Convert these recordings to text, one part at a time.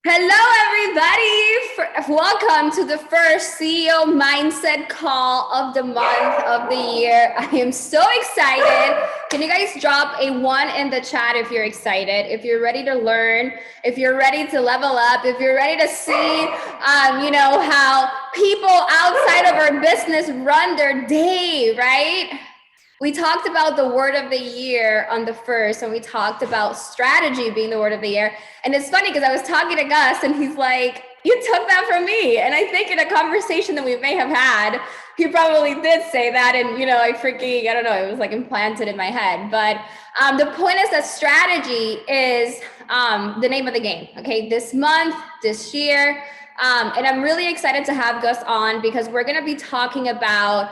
Hello, everybody. Welcome to the first CEO Mindset call of the month of the year. I am so excited. Can you guys drop a 1 in the chat if you're excited, if you're ready to learn, if you're ready to level up, if you're ready to see, how people outside of our business run their day, right? We talked about the word of the year on the first, and we talked about strategy being the word of the year. And it's funny because I was talking to Gus and he's like, you took that from me. And I think in a conversation that we may have had, he probably did say that. And, I don't know, it was like implanted in my head. But the point is that strategy is the name of the game. Okay. This month, this year. And I'm really excited to have Gus on because we're going to be talking about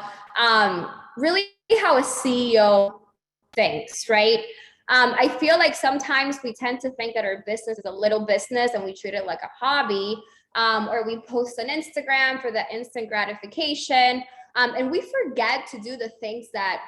really how a CEO thinks, right? I feel like sometimes we tend to think that our business is a little business and we treat it like a hobby, or we post on Instagram for the instant gratification. And we forget to do the things that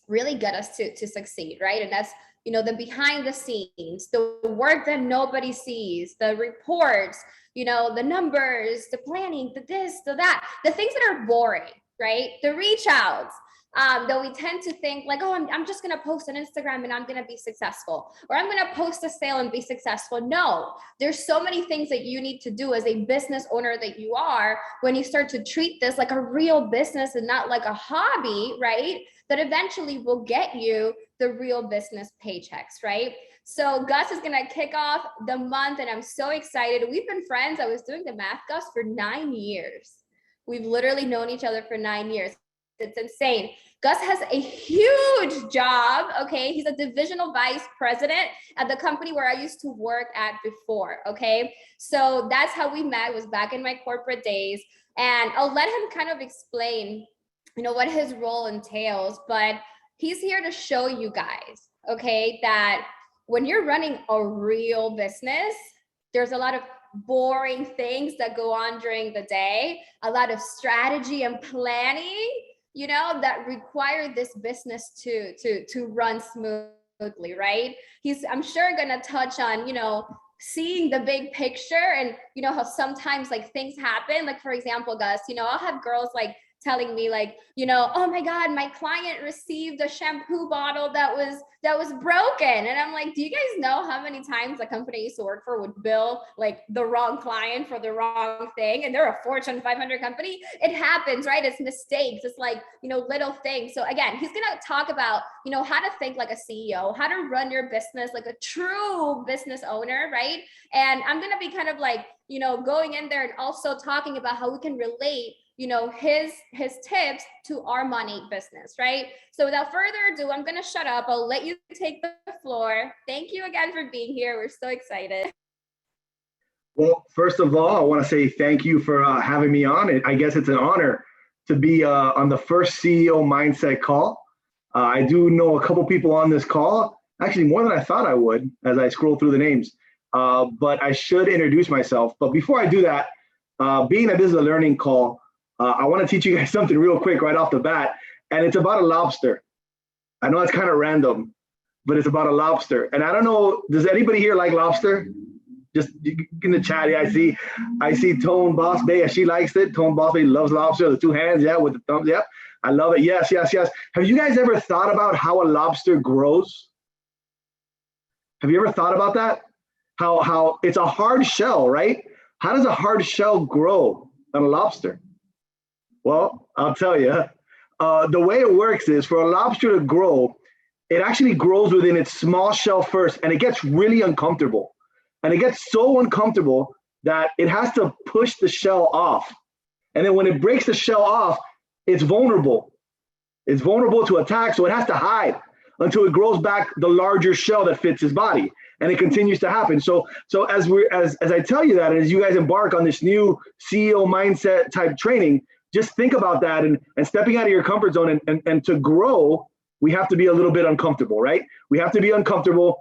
really get us to succeed, right? And that's, the behind the scenes, the work that nobody sees, the reports, the numbers, the planning, the this, the that, the things that are boring, right? The reach outs, that we tend to think like, oh, I'm just going to post on Instagram and I'm going to be successful, or I'm going to post a sale and be successful. No, there's so many things that you need to do as a business owner that you are when you start to treat this like a real business and not like a hobby, right? That eventually will get you the real business paychecks, right? So Gus is going to kick off the month and I'm so excited. We've been friends. I was doing the math, Gus, for 9 years. We've literally known each other for 9 years. It's insane. Gus has a huge job. Okay. He's a divisional vice president at the company where I used to work at before. Okay. So that's how we met, was back in my corporate days. And I'll let him kind of explain, what his role entails, but he's here to show you guys, okay, that when you're running a real business, there's a lot of boring things that go on during the day, a lot of strategy and planning, that require this business to run smoothly, right? He's, I'm sure, gonna touch on, seeing the big picture and how sometimes like things happen. Like, for example, Gus, I'll have girls like telling me like, oh my God, my client received a shampoo bottle that was broken. And I'm like, do you guys know how many times the company I used to work for would bill like the wrong client for the wrong thing? And they're a Fortune 500 company. It happens, right? It's mistakes. It's like, little things. So again, he's going to talk about, how to think like a CEO, how to run your business like a true business owner, right? And I'm going to be kind of like, going in there and also talking about how we can relate his tips to our money business, right? So without further ado, I'm going to shut up. I'll let you take the floor. Thank you again for being here. We're so excited. Well, first of all, I want to say thank you for having me on. I guess it's an honor to be on the first CEO Mindset call. I do know a couple people on this call, actually more than I thought I would as I scroll through the names, but I should introduce myself. But before I do that, being that this is a learning call, I want to teach you guys something real quick right off the bat, and it's about a lobster. I know it's kind of random, but it's about a lobster. And I don't know, does anybody here like lobster? Just in the chat, yeah, I see Tone Boss Bay, she likes it. Tone Boss Bay loves lobster, the 2 hands, yeah, with the thumbs, yep. I love it, yes. Have you guys ever thought about how a lobster grows? Have you ever thought about that? How it's a hard shell, right? How does a hard shell grow on a lobster? Well, I'll tell you, the way it works is for a lobster to grow, it actually grows within its small shell first, and it gets really uncomfortable. And it gets so uncomfortable that it has to push the shell off. And then when it breaks the shell off, it's vulnerable. It's vulnerable to attack, so it has to hide until it grows back the larger shell that fits his body. And it continues to happen. So as I tell you that, and as you guys embark on this new CEO mindset type training, just think about that and stepping out of your comfort zone and to grow, we have to be a little bit uncomfortable, right? We have to be uncomfortable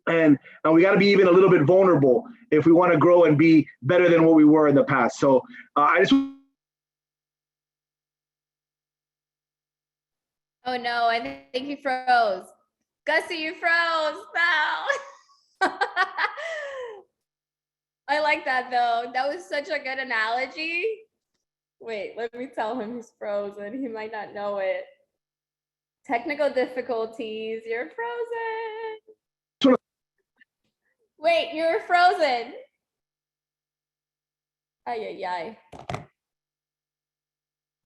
and we got to be even a little bit vulnerable if we want to grow and be better than what we were in the past. So I just. Oh no, I think you froze. Gussie, you froze. No. I like that though. That was such a good analogy. Wait, let me tell him he's frozen. He might not know it. Technical difficulties. You're frozen. Wait, you're frozen. Ay, ay, ay.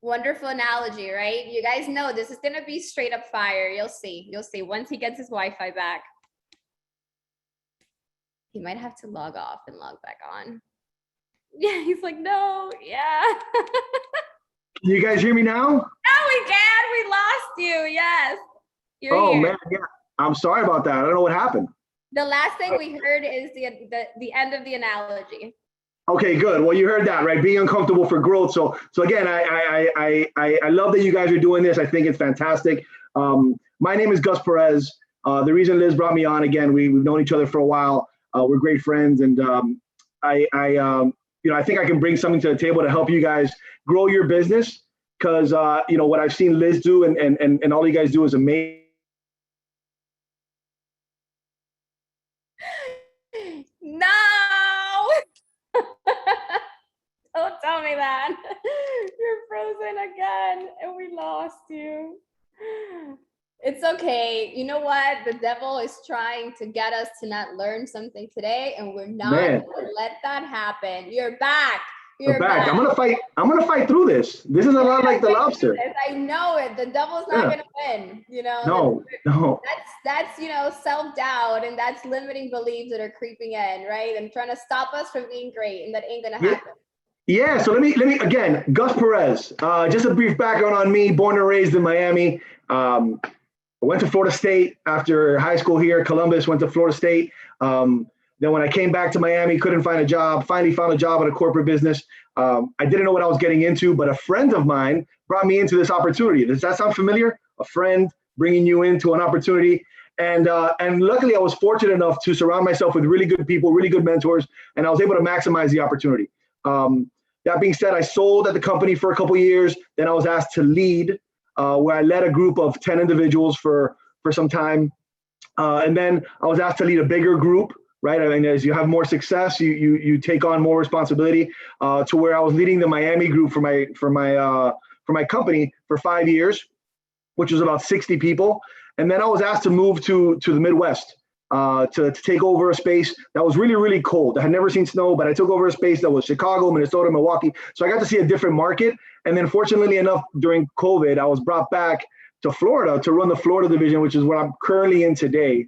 Wonderful analogy, right? You guys know this is gonna be straight up fire. You'll see. You'll see once he gets his Wi-Fi back. He might have to log off and log back on. Yeah, he's like, no, yeah. Can you guys hear me now? Oh, we can. We lost you. Yes. You're here. Man, yeah. I'm sorry about that. I don't know what happened. The last thing we heard is the end of the analogy. Okay, good. Well, you heard that, right? Being uncomfortable for growth. So again, I love that you guys are doing this. I think it's fantastic. My name is Gus Perez. The reason Liz brought me on, again, we've known each other for a while. We're great friends, and I think I can bring something to the table to help you guys grow your business. Because what I've seen Liz do and all you guys do is amazing. No. Don't tell me that. You're frozen again and we lost you. It's okay. You know what? The devil is trying to get us to not learn something today, and we're not going to let that happen. You're back. You're back. I'm gonna fight through this. This is a lot like the Lobster. I know it. The devil's not gonna win. No. That's self-doubt, and that's limiting beliefs that are creeping in, right? And trying to stop us from being great, and that ain't gonna happen. Yeah. So let me again, Gus Perez. Just a brief background on me. Born and raised in Miami. I went to Florida State after high school here. Columbus, went to Florida State. Then when I came back to Miami, couldn't find a job, finally found a job at a corporate business. I didn't know what I was getting into, but a friend of mine brought me into this opportunity. Does that sound familiar? A friend bringing you into an opportunity. And luckily I was fortunate enough to surround myself with really good people, really good mentors, and I was able to maximize the opportunity. That being said, I sold at the company for a couple of years. Then I was asked to lead, where I led a group of 10 individuals for some time. And then I was asked to lead a bigger group. Right. I mean, as you have more success, you take on more responsibility. To where I was leading the Miami group for my company for 5 years, which was about 60 people. And then I was asked to move to the Midwest to take over a space that was really, really cold. I had never seen snow, but I took over a space that was Chicago, Minnesota, Milwaukee. So I got to see a different market. And then fortunately enough, during COVID, I was brought back to Florida to run the Florida division, which is what I'm currently in today.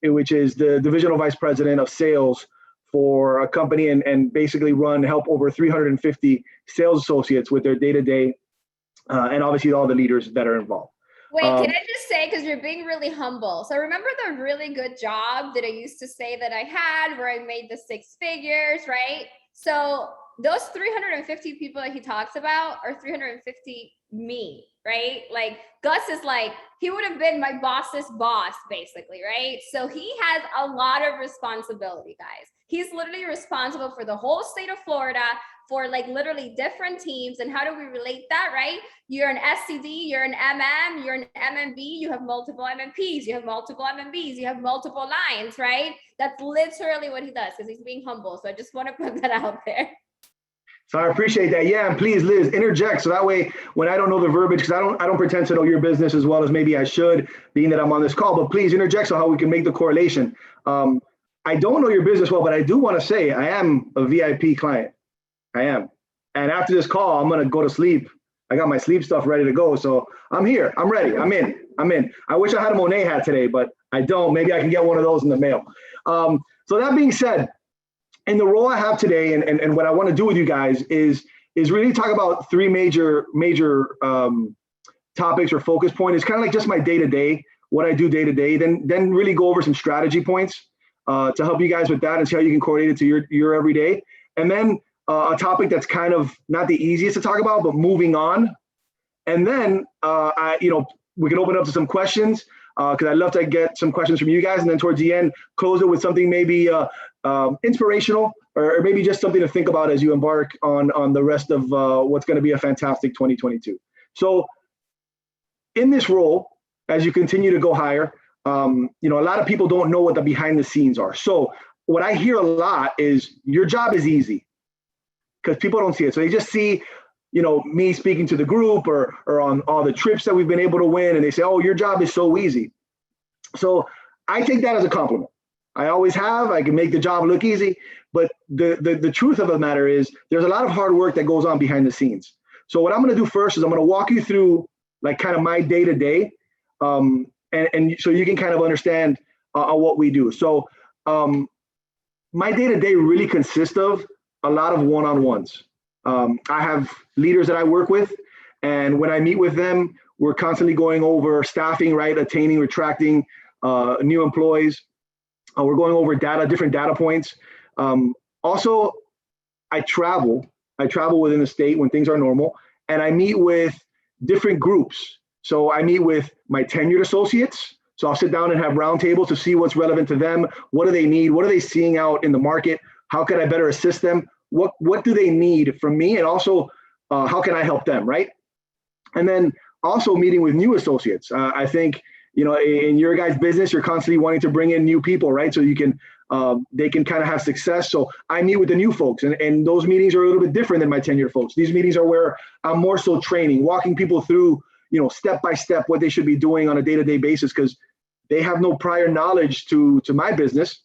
Which is the divisional vice president of sales for a company, and basically help over 350 sales associates with their day-to-day, and obviously all the leaders that are involved. Wait, can I just say, because you're being really humble. So remember the really good job that I used to say that I had where I made the 6 figures, right? So those 350 people that he talks about are 350 me, right? Like Gus is like, he would have been my boss's boss, basically, right? So he has a lot of responsibility, guys. He's literally responsible for the whole state of Florida, for like literally different teams. And how do we relate that, right? You're an SCD, you're an MM, you're an MMB, you have multiple MMPs, you have multiple MMBs, you have multiple lines, right? That's literally what he does, because he's being humble. So I just want to put that out there. So I appreciate that. Yeah, and please, Liz, interject so that way when I don't know the verbiage, because I don't pretend to know your business as well as maybe I should, being that I'm on this call. But please interject so how we can make the correlation. I don't know your business well, but I do want to say I am a VIP client. I am. And after this call, I'm going to go to sleep. I got my sleep stuff ready to go. So I'm here. I'm ready. I'm in. I wish I had a Monet hat today, but I don't. Maybe I can get one of those in the mail. So that being said, in the role I have today, and what I want to do with you guys is really talk about 3 major topics or focus points. It's kind of like just my day-to-day, what I do day-to-day, then really go over some strategy points to help you guys with that and see how you can correlate it to your everyday. And then a topic that's kind of not the easiest to talk about, but moving on. And then we can open up to some questions because I'd love to get some questions from you guys. And then towards the end, close it with something maybe inspirational or maybe just something to think about as you embark on the rest of what's going to be a fantastic 2022. So in this role, as you continue to go higher, a lot of people don't know what the behind the scenes are. So what I hear a lot is your job is easy, because people don't see it. So they just see, me speaking to the group or on all the trips that we've been able to win, and they say, oh, your job is so easy. So I take that as a compliment. I always have. I can make the job look easy, but the truth of the matter is there's a lot of hard work that goes on behind the scenes. So what I'm going to do first is I'm going to walk you through like kind of my day-to-day, and so you can kind of understand what we do. So my day-to-day really consists of a lot of one-on-ones. I have leaders that I work with, and when I meet with them, we're constantly going over staffing, right? Attaining, retracting new employees. We're going over different data points. Also, I travel within the state when things are normal, and I meet with different groups. So I meet with my tenured associates. So I'll sit down and have roundtables to see what's relevant to them. What do they need? What are they seeing out in the market? How can I better assist them? What do they need from me? And also, how can I help them, right? And then also meeting with new associates. I think, in your guys' business, you're constantly wanting to bring in new people, right? So you can, they can kind of have success. So I meet with the new folks, and those meetings are a little bit different than my tenured folks. These meetings are where I'm more so training, walking people through, step by step what they should be doing on a day-to-day basis, because they have no prior knowledge to my business.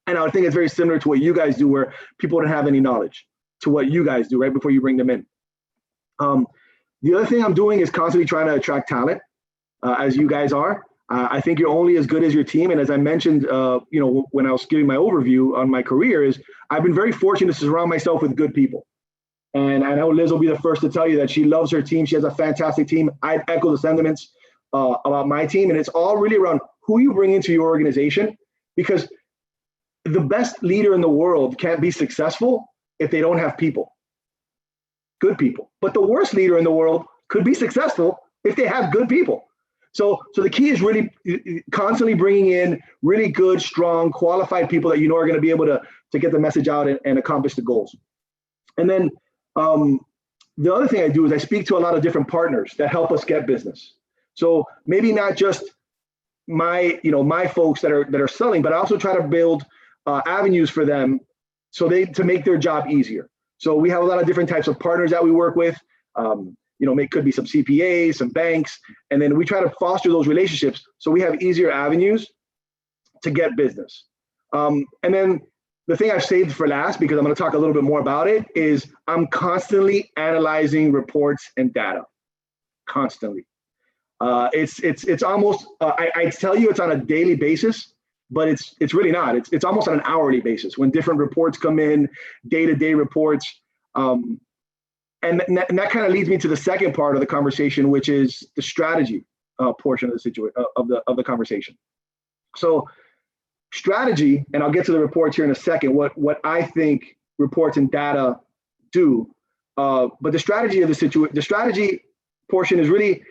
And I think it's very similar to what you guys do, where people don't have any knowledge to what you guys do right before you bring them in. The other thing I'm doing is constantly trying to attract talent, as you guys are. I think you're only as good as your team. And as I mentioned, when I was giving my overview on my career, is I've been very fortunate to surround myself with good people. And I know Liz will be the first to tell you that she loves her team. She has a fantastic team. I echo the sentiments about my team. And it's all really around who you bring into your organization, because the best leader in the world can't be successful if they don't have people, good people. But the worst leader in the world could be successful if they have good people. So the key is really constantly bringing in really good, strong, qualified people that are going to be able to get the message out and accomplish the goals. And then the other thing I do is I speak to a lot of different partners that help us get business. So maybe not just my folks that are selling, but I also try to build avenues for them to make their job easier. So we have a lot of different types of partners that we work with. Could be some CPAs, some banks, and then we try to foster those relationships so we have easier avenues to get business. And then the thing I've saved for last, because I'm going to talk a little bit more about it, is I'm constantly analyzing reports and data. Constantly. It's almost I tell you it's on a daily basis, but it's really not. It's almost on an hourly basis when different reports come in, day-to-day reports. And that kind of leads me to the second part of the conversation, which is the strategy portion of the situation of the conversation. So strategy, and I'll get to the reports here in a second, what I think reports and data do. But the strategy of the strategy portion is really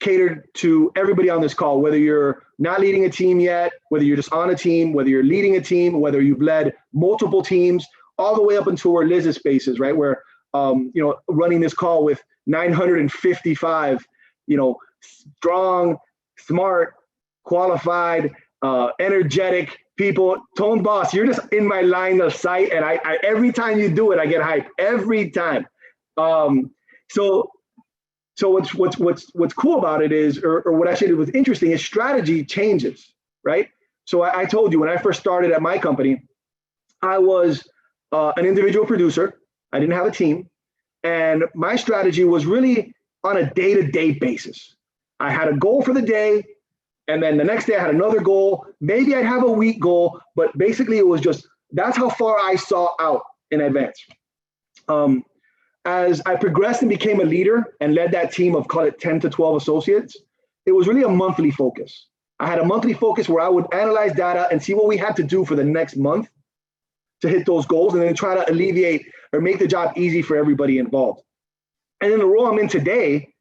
catered to everybody on this call, whether you're not leading a team yet, whether you're just on a team, whether you're leading a team, whether you've led multiple teams, all the way up into where Liz's space is, right? Where running this call with 955, strong, smart, qualified, energetic people. Tone Boss, you're just in my line of sight, and I every time you do it, I get hyped every time. So what's cool about it is, or what I said was interesting, is strategy changes, right? So I told you when I first started at my company, I was an individual producer. I didn't have a team, and my strategy was really on a day-to-day basis. I had a goal for the day, and then the next day I had another goal. Maybe I'd have a week goal, but basically it was just, that's how far I saw out in advance. As I progressed and became a leader and led that team of, call it 10 to 12 associates, it was really a monthly focus. I had a monthly focus where I would analyze data and see what we had to do for the next month to hit those goals, and then try to alleviate or make the job easy for everybody involved. And in the role I'm in today,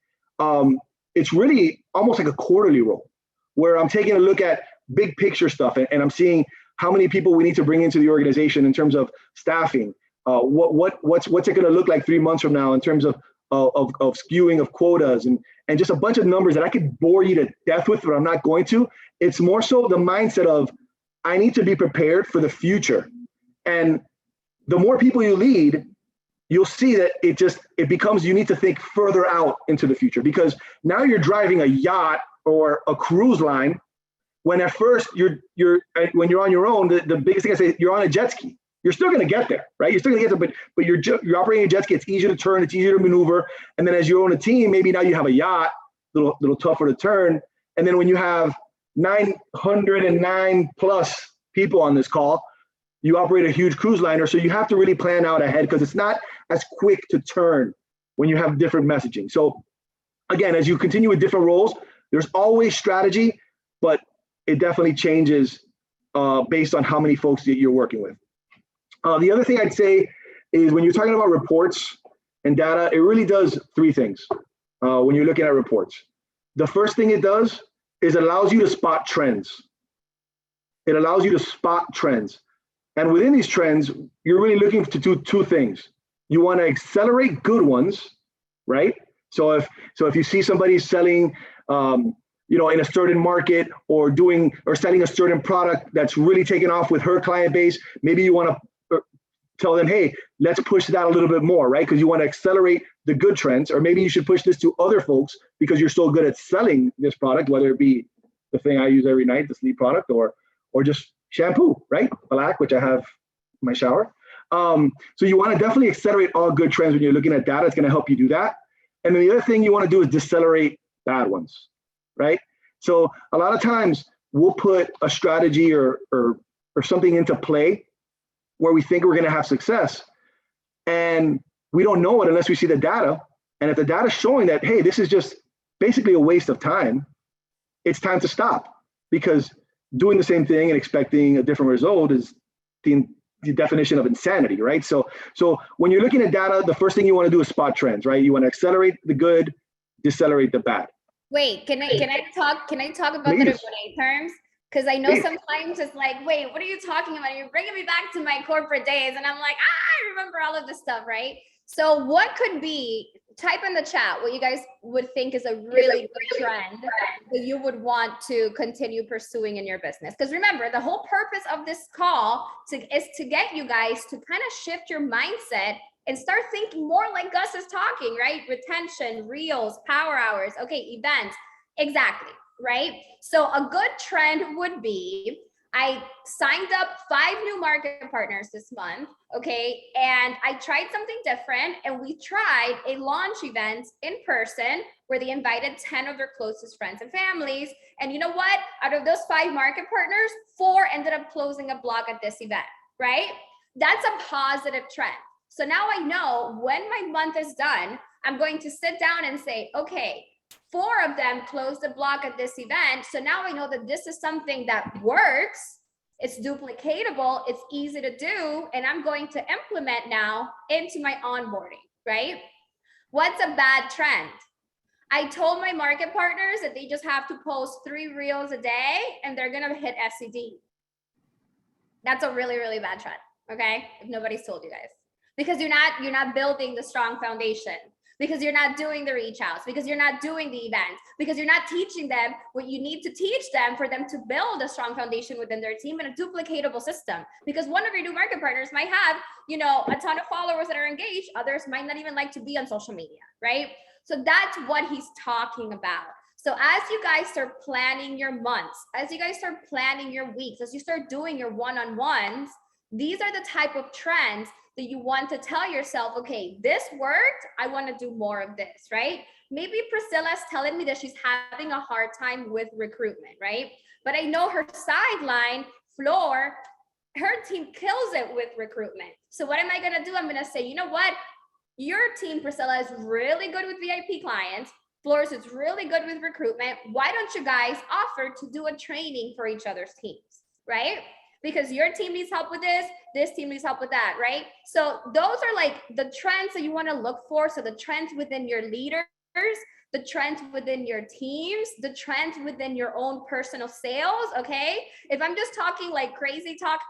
it's really almost like a quarterly role where I'm taking a look at big picture stuff, and I'm seeing how many people we need to bring into the organization in terms of staffing. What's it going to look like 3 months from now in terms of skewing of quotas and just a bunch of numbers that I could bore you to death with, but I'm not going to. It's more so the mindset of I need to be prepared for the future. And the more people you lead, you'll see that it becomes, you need to think further out into the future, because now you're driving a yacht or a cruise line, when at first when you're on your own, the biggest thing I say, you're on a jet ski. You're still going to get there, right? You're still going to get there, but you're operating a jet ski. It's easier to turn, it's easier to maneuver. And then as you own a team, maybe now you have a yacht, little tougher to turn. And then when you have 909 plus people on this call, you operate a huge cruise liner. So you have to really plan out ahead, because it's not as quick to turn when you have different messaging. So again, as you continue with different roles, there's always strategy, but it definitely changes based on how many folks that you're working with. The other thing I'd say is, when you're talking about reports and data, it really does three things when you're looking at reports. The first thing it does is it allows you to spot trends. It allows you to spot trends. And within these trends, you're really looking to do two things. You want to accelerate good ones, right? So if you see somebody selling, in a certain market, or selling a certain product that's really taken off with her client base, maybe you want to tell them, hey, let's push that a little bit more, right? Because you want to accelerate the good trends. Or maybe you should push this to other folks because you're so good at selling this product, whether it be the thing I use every night, the sleep product, or just shampoo, right? Black, which I have in my shower. So you want to definitely accelerate all good trends when you're looking at data. It's going to help you do that. And then the other thing you want to do is decelerate bad ones, right? So a lot of times we'll put a strategy or something into play where we think we're going to have success, and we don't know it unless we see the data. And if the data is showing that, hey, this is just basically a waste of time, it's time to stop, because doing the same thing and expecting a different result is the definition of insanity, right? So when you're looking at data, the first thing you want to do is spot trends, right? You want to accelerate the good, decelerate the bad. Wait, can I talk about the everyday terms? Because I know sometimes it's like, wait, what are you talking about? You're bringing me back to my corporate days. And I'm like, I remember all of this stuff, right? So what could be, type in the chat what you guys would think is a really good trend that you would want to continue pursuing in your business. Because remember, the whole purpose of this call is to get you guys to kind of shift your mindset and start thinking more like Gus is talking, right? Retention, reels, power hours, okay, events, exactly, right? So a good trend would be, I signed up 5 new market partners this month, okay? And I tried something different, and we tried a launch event in person where they invited 10 of their closest friends and families. And you know what? Out of those 5 market partners, 4 ended up closing a blog at this event, right? That's a positive trend. So now I know when my month is done, I'm going to sit down and say, okay, 4 of them closed the block at this event. So now I know that this is something that works. It's duplicatable. It's easy to do. And I'm going to implement now into my onboarding, right? What's a bad trend? I told my market partners that they just have to post 3 reels a day and they're going to hit SCD. That's a really, really bad trend. Okay. If nobody's told you guys, because you're not building the strong foundation, because you're not doing the reach outs, because you're not doing the events, because you're not teaching them what you need to teach them for them to build a strong foundation within their team and a duplicatable system. Because one of your new market partners might have, a ton of followers that are engaged. Others might not even like to be on social media, right? So that's what he's talking about. So as you guys start planning your months, as you guys start planning your weeks, as you start doing your one-on-ones, these are the type of trends that you want to tell yourself, okay, this worked, I want to do more of this, right? Maybe Priscilla's telling me that she's having a hard time with recruitment, right? But I know her sideline, Floor, her team kills it with recruitment. So what am I going to do? I'm going to say, you know what? Your team, Priscilla, is really good with VIP clients. Floor's is really good with recruitment. Why don't you guys offer to do a training for each other's teams, right? Because your team needs help with this team needs help with that, right? So those are like the trends that you want to look for. So the trends within your leaders, the trends within your teams, the trends within your own personal sales, okay? If I'm just talking like crazy talk,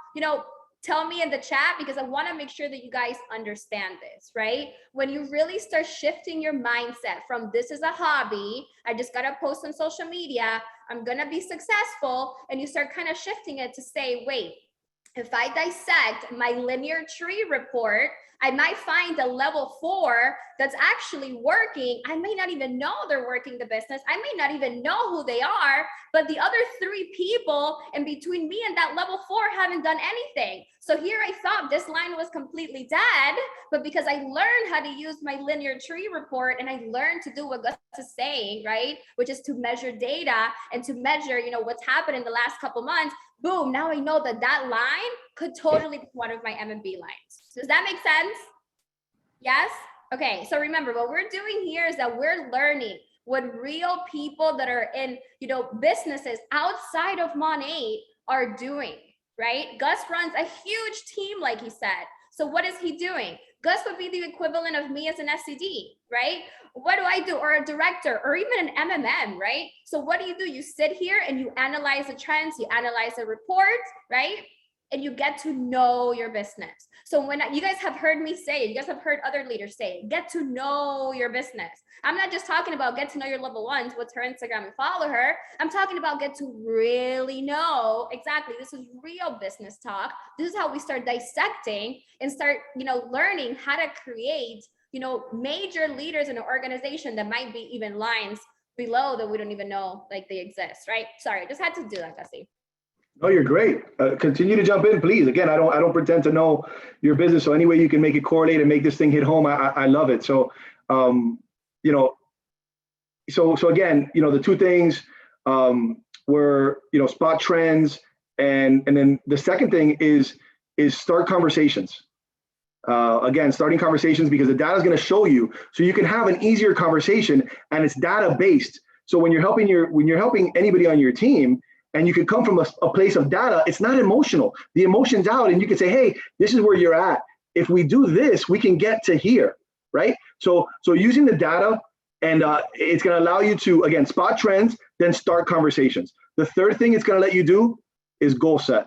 tell me in the chat, because I want to make sure that you guys understand this, right? When you really start shifting your mindset from this is a hobby, I just got to post on social media, I'm going to be successful, and you start kind of shifting it to say, wait, if I dissect my linear tree report, I might find a level 4 that's actually working. I may not even know they're working the business. I may not even know who they are, but the other 3 people in between me and that level 4 haven't done anything. So here I thought this line was completely dead, but because I learned how to use my linear tree report and I learned to do what Gus is saying, right? Which is to measure data and to measure, what's happened in the last couple months. Boom, now I know that that line could totally be one of my M&B lines. Does that make sense? Yes? Okay, so remember, what we're doing here is that we're learning what real people that are in, businesses outside of Mon8 are doing, right? Gus runs a huge team, like he said. So what is he doing? Gus would be the equivalent of me as an SCD, right? What do I do? Or a director, or even an MMM, right? So what do? You sit here and you analyze the trends, you analyze the report, right? And you get to know your business. So when you guys have heard me say, you guys have heard other leaders say, get to know your business. I'm not just talking about get to know your level 1s, what's her Instagram and follow her. I'm talking about get to really know. Exactly, this is real business talk. This is how we start dissecting and start, learning how to create, major leaders in an organization that might be even lines below that we don't even know like they exist, right? Sorry, just had to do that, Gussie. No, you're great. Continue to jump in, please. Again, I don't pretend to know your business, so any way you can make it correlate and make this thing hit home, I love it. So, so again, the 2 things were, spot trends, and then the second thing is start conversations. Again, starting conversations, because the data is going to show you, so you can have an easier conversation, and it's data based. So when you're helping anybody on your team, and you can come from a place of data, it's not emotional. The emotion's out, and you can say, hey, this is where you're at. If we do this, we can get to here, right? So using the data, and it's going to allow you to, again, spot trends, then start conversations. The third thing it's going to let you do is goal set.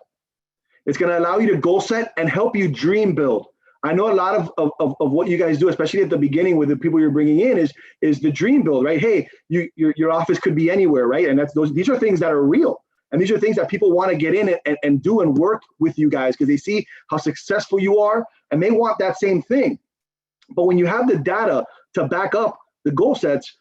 It's going to allow you to goal set and help you dream build. I know a lot of what you guys do, especially at the beginning with the people you're bringing in, is the dream build, right? Hey, your office could be anywhere, right? And these are things that are real. And these are things that people want to get in and do and work with you guys, because they see how successful you are and they want that same thing. But when you have the data to back up the goal sets,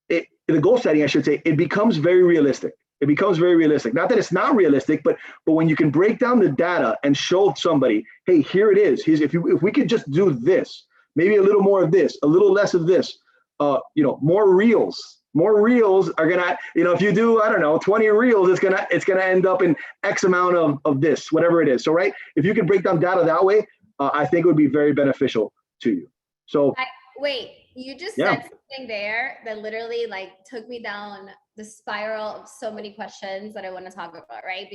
the goal setting, I should say, it becomes very realistic. It becomes very realistic. Not that it's not realistic, but when you can break down the data and show somebody, hey, here it is. If we could just do this, maybe a little more of this, a little less of this, more reels. More reels are gonna, if you do, I don't know, 20 reels, it's gonna end up in X amount of this, whatever it is. So, right, if you can break down data that way, I think it would be very beneficial to you. So, wait, you just said something there that literally took me down the spiral of so many questions that I want to talk about, right?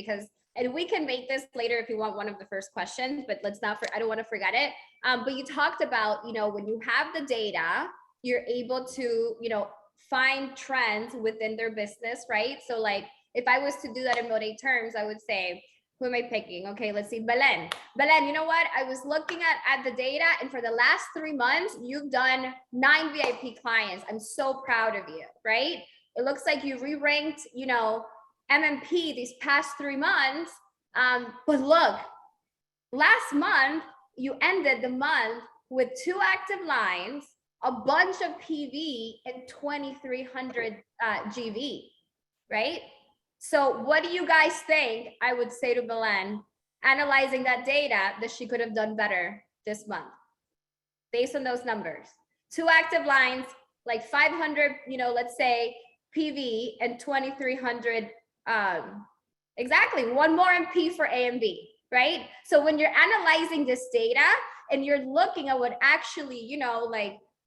And we can make this later if you want one of the first questions, but I don't want to forget it. But you talked about, when you have the data, you're able to, find trends within their business, right? So if I was to do that in Mon8 terms, I would say, who am I picking? Okay, let's see, Belen, you know what? I was looking at the data, and for the last 3 months, you've done 9 VIP clients. I'm so proud of you, right? It looks like you re-ranked, MMP these past 3 months. But look, last month, you ended the month with 2 active lines, a bunch of PV, and 2,300 GV, right? So what do you guys think I would say to Belen, analyzing that data, that she could have done better this month based on those numbers? 2 active lines, 500, let's say PV, and 2,300, exactly, 1 more MP for A and B, right? So when you're analyzing this data and you're looking at what actually,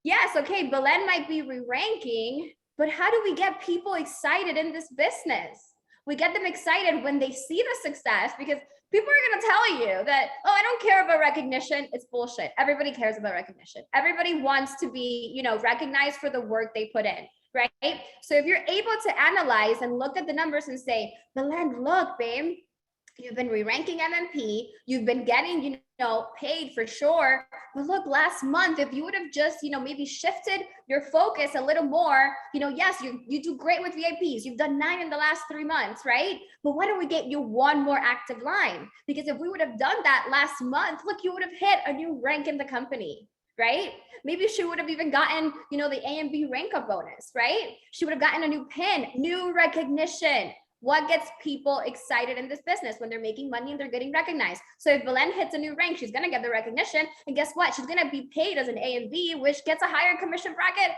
yes, okay, Belen might be re-ranking, but how do we get people excited in this business? We get them excited when they see the success, because people are going to tell you that, oh, I don't care about recognition. It's bullshit. Everybody cares about recognition. Everybody wants to be, recognized for the work they put in, right? So if you're able to analyze and look at the numbers and say, Belen, look, babe, You've been re-ranking MMP. You've been getting, paid for sure. But look, last month, if you would have just, maybe shifted your focus a little more, yes, you do great with VIPs. You've done 9 in the last 3 months, right? But why don't we get you 1 more active line? Because if we would have done that last month, look, you would have hit a new rank in the company, right? Maybe she would have even gotten, the A and B rank up bonus, right? She would have gotten a new pin, new recognition. What gets people excited in this business? When they're making money and they're getting recognized. So if Belen hits a new rank, she's going to get the recognition. And guess what? She's going to be paid as an A and B, which gets a higher commission bracket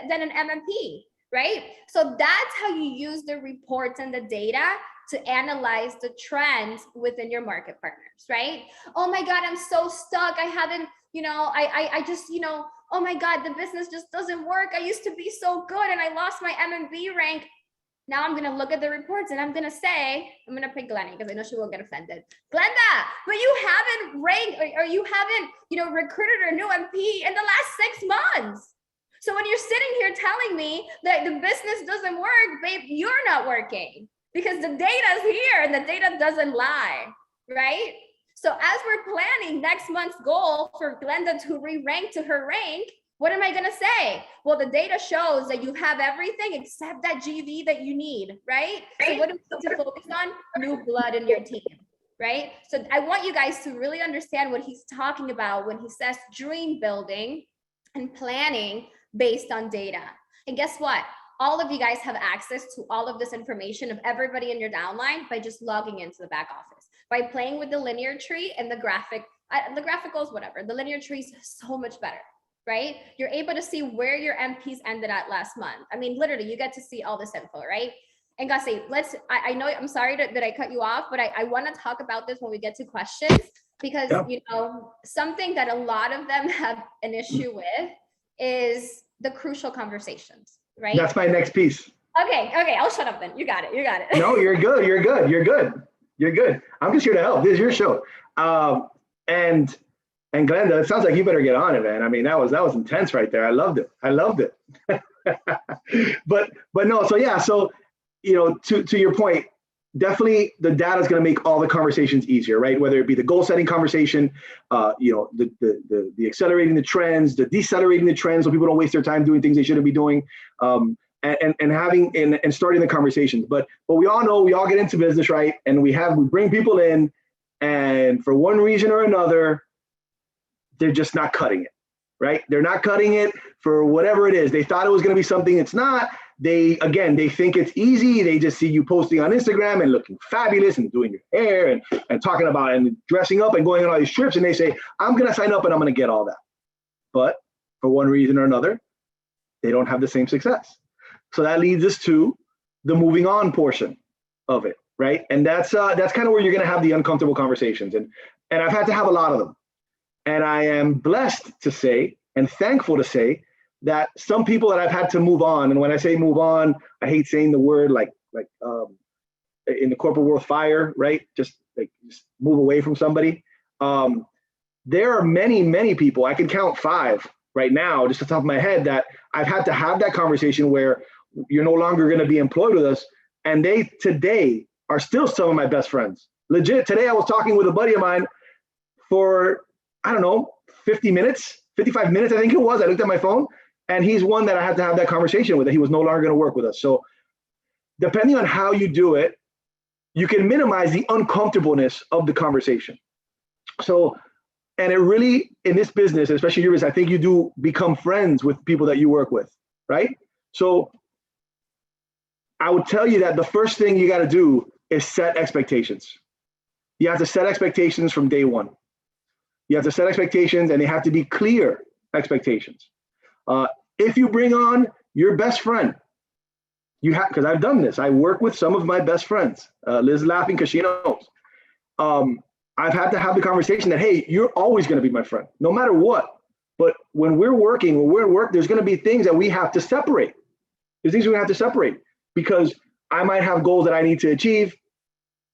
than an MMP, right? So that's how you use the reports and the data to analyze the trends within your market partners, right? Oh my God, I'm so stuck. I haven't, I just, oh my God, the business just doesn't work. I used to be so good and I lost my MMB rank. Now I'm going to look at the reports and I'm going to say, I'm going to pick Glenny because I know she won't get offended. Glenda, but you haven't ranked or you haven't, recruited a new MP in the last 6 months. So when you're sitting here telling me that the business doesn't work, babe, you're not working because the data is here and the data doesn't lie, right? So as we're planning next month's goal for Glenda to re-rank to her rank, what am I going to say? Well, the data shows that you have everything except that GV that you need, right? So what do we need to focus on? New blood in your team, right? So I want you guys to really understand what he's talking about when he says dream building and planning based on data. And guess what? All of you guys have access to all of this information of everybody in your downline by just logging into the back office, by playing with the linear tree and the graphicals, whatever. The linear tree is so much better. Right? You're able to see where your MPs ended at last month. I mean, literally, you get to see all this info, right? And Gussie, I know, I'm sorry that I cut you off, but I want to talk about this when we get to questions, because, something that a lot of them have an issue with is the crucial conversations, right? That's my next piece. Okay, I'll shut up then. You got it. No, you're good. I'm just here to help. This is your show. And Glenda, it sounds like you better get on it, man. I mean, that was intense right there. I loved it. but no, so yeah, so to your point, definitely the data is going to make all the conversations easier, right? Whether it be the goal setting conversation, the accelerating the trends, the decelerating the trends, so people don't waste their time doing things they shouldn't be doing, and starting the conversations. But we all know, we all get into business, right? And we bring people in, and for one reason or another, they're just not cutting it, right? They're not cutting it for whatever it is. They thought it was going to be something it's not. They think it's easy. They just see you posting on Instagram and looking fabulous and doing your hair and talking about and dressing up and going on all these trips. And they say, I'm going to sign up and I'm going to get all that. But for one reason or another, they don't have the same success. So that leads us to the moving on portion of it, right? And that's kind of where you're going to have the uncomfortable conversations. And I've had to have a lot of them. And I am blessed to say and thankful to say that some people that I've had to move on, and when I say move on, I hate saying the word like in the corporate world, fire, right? Just move away from somebody. There are many people, I can count 5 right now, just off the top of my head, that I've had to have that conversation where you're no longer going to be employed with us. And they today are still some of my best friends. Legit, today I was talking with a buddy of mine for, I don't know, 55 minutes, I think it was. I looked at my phone, and he's one that I had to have that conversation with, that he was no longer going to work with us. So depending on how you do it, you can minimize the uncomfortableness of the conversation. So, and it really, in this business, especially your business, I think you do become friends with people that you work with, right? So I would tell you that the first thing you got to do is set expectations. You have to set expectations from day one. You have to set expectations, and they have to be clear expectations. If you bring on your best friend, you have, because I've done this. I work with some of my best friends. Liz laughing because she knows. I've had to have the conversation that, hey, you're always going to be my friend, no matter what. But when we're at work, there's going to be things that we have to separate. There's things we have to separate, because I might have goals that I need to achieve.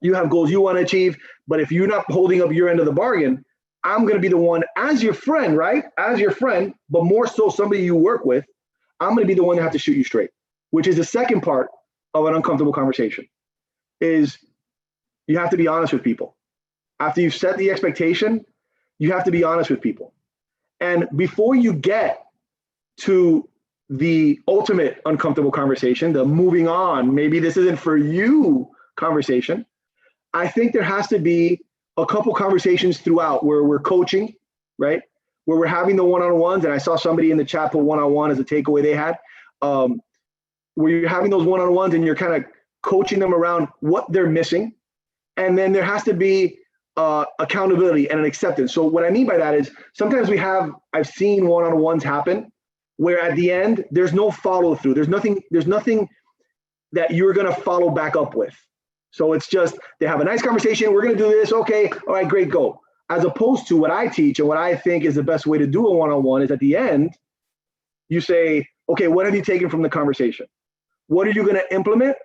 You have goals you want to achieve. But if you're not holding up your end of the bargain, I'm going to be the one, as your friend, right? As your friend, but more so somebody you work with, I'm going to be the one that have to shoot you straight, which is the second part of an uncomfortable conversation. Is You have to be honest with people. After you've set the expectation, you have to be honest with people. And before you get to the ultimate uncomfortable conversation, the moving on, maybe this isn't for you conversation, I think there has to be a couple conversations throughout where we're coaching, right? Where we're having the one-on-ones, and I saw somebody in the chat put one-on-one as a takeaway they had, where you're having those one-on-ones and you're kind of coaching them around what they're missing. And then there has to be accountability and an acceptance. So what I mean by that is sometimes I've seen one-on-ones happen where at the end, there's no follow through. There's nothing that you're gonna follow back up with. So it's just, they have a nice conversation. We're gonna do this. Okay, all right, great, go. As opposed to what I teach and what I think is the best way to do a one-on-one is at the end, you say, okay, what have you taken from the conversation? What are you gonna implement?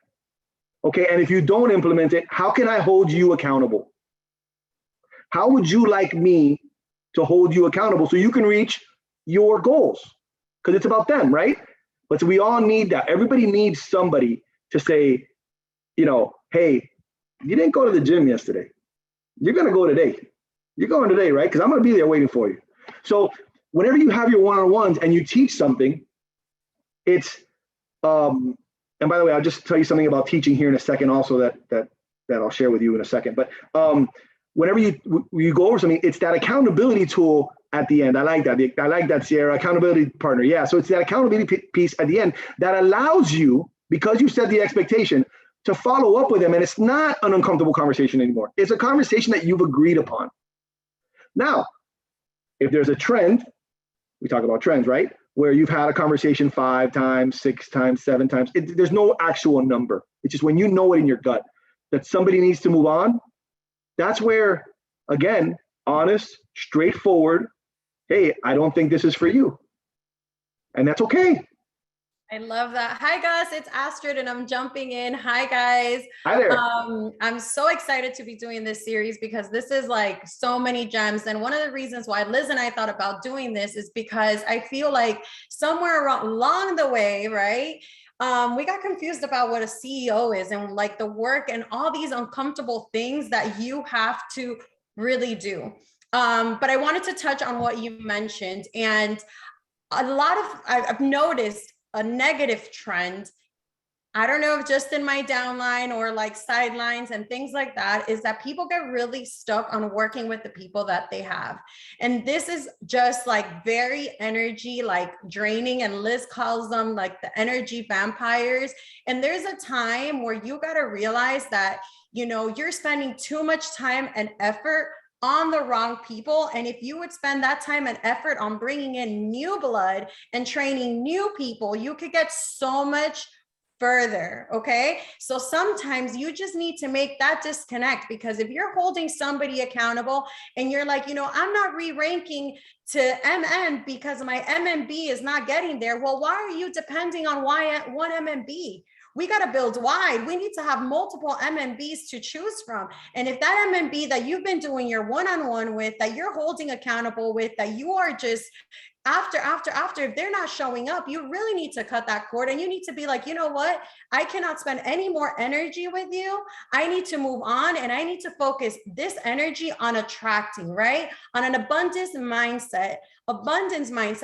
Okay, and if you don't implement it, how can I hold you accountable? How would you like me to hold you accountable so you can reach your goals? Because it's about them, right? But we all need that. Everybody needs somebody to say, hey, you didn't go to the gym yesterday. You're going to go today. You're going today, right? Because I'm going to be there waiting for you. So whenever you have your one-on-ones and you teach something, it's, and by the way, I'll just tell you something about teaching here in a second also that I'll share with you in a second. But whenever you go over something, it's that accountability tool at the end. I like that, Sierra, accountability partner. Yeah, so it's that accountability piece at the end that allows you, because you set the expectation, to follow up with them. And it's not an uncomfortable conversation anymore. It's a conversation that you've agreed upon. Now, if there's a trend, we talk about trends, right? Where you've had a conversation 5 times, 6 times, 7 times, there's no actual number. It's just when you know it in your gut that somebody needs to move on, that's where, again, honest, straightforward, hey, I don't think this is for you. And that's okay. I love that. Hi, Gus. It's Astrid, and I'm jumping in. Hi, guys. Hi there. I'm so excited to be doing this series because this is like so many gems. And one of the reasons why Liz and I thought about doing this is because I feel like somewhere along the way, right, we got confused about what a CEO is and like the work and all these uncomfortable things that you have to really do. But I wanted to touch on what you mentioned, and I've noticed a negative trend. I don't know if just in my downline or like sidelines and things like that, is that people get really stuck on working with the people that they have. And this is just like very energy, like draining. And Liz calls them like the energy vampires. And there's a time where you got to realize that, you're spending too much time and effort on the wrong people. And if you would spend that time and effort on bringing in new blood and training new people, you could get so much further. Okay. So sometimes you just need to make that disconnect, because if you're holding somebody accountable and you're like, I'm not re-ranking to MN because my MMB is not getting there. Well, why are you depending on one MMB? We got to build wide. We need to have multiple MMBs to choose from. And if that MMB that you've been doing your one-on-one with, that you're holding accountable with, that you are just after, if they're not showing up, you really need to cut that cord. And you need to be like, you know what? I cannot spend any more energy with you. I need to move on, and I need to focus this energy on attracting, right? On an abundance mindset,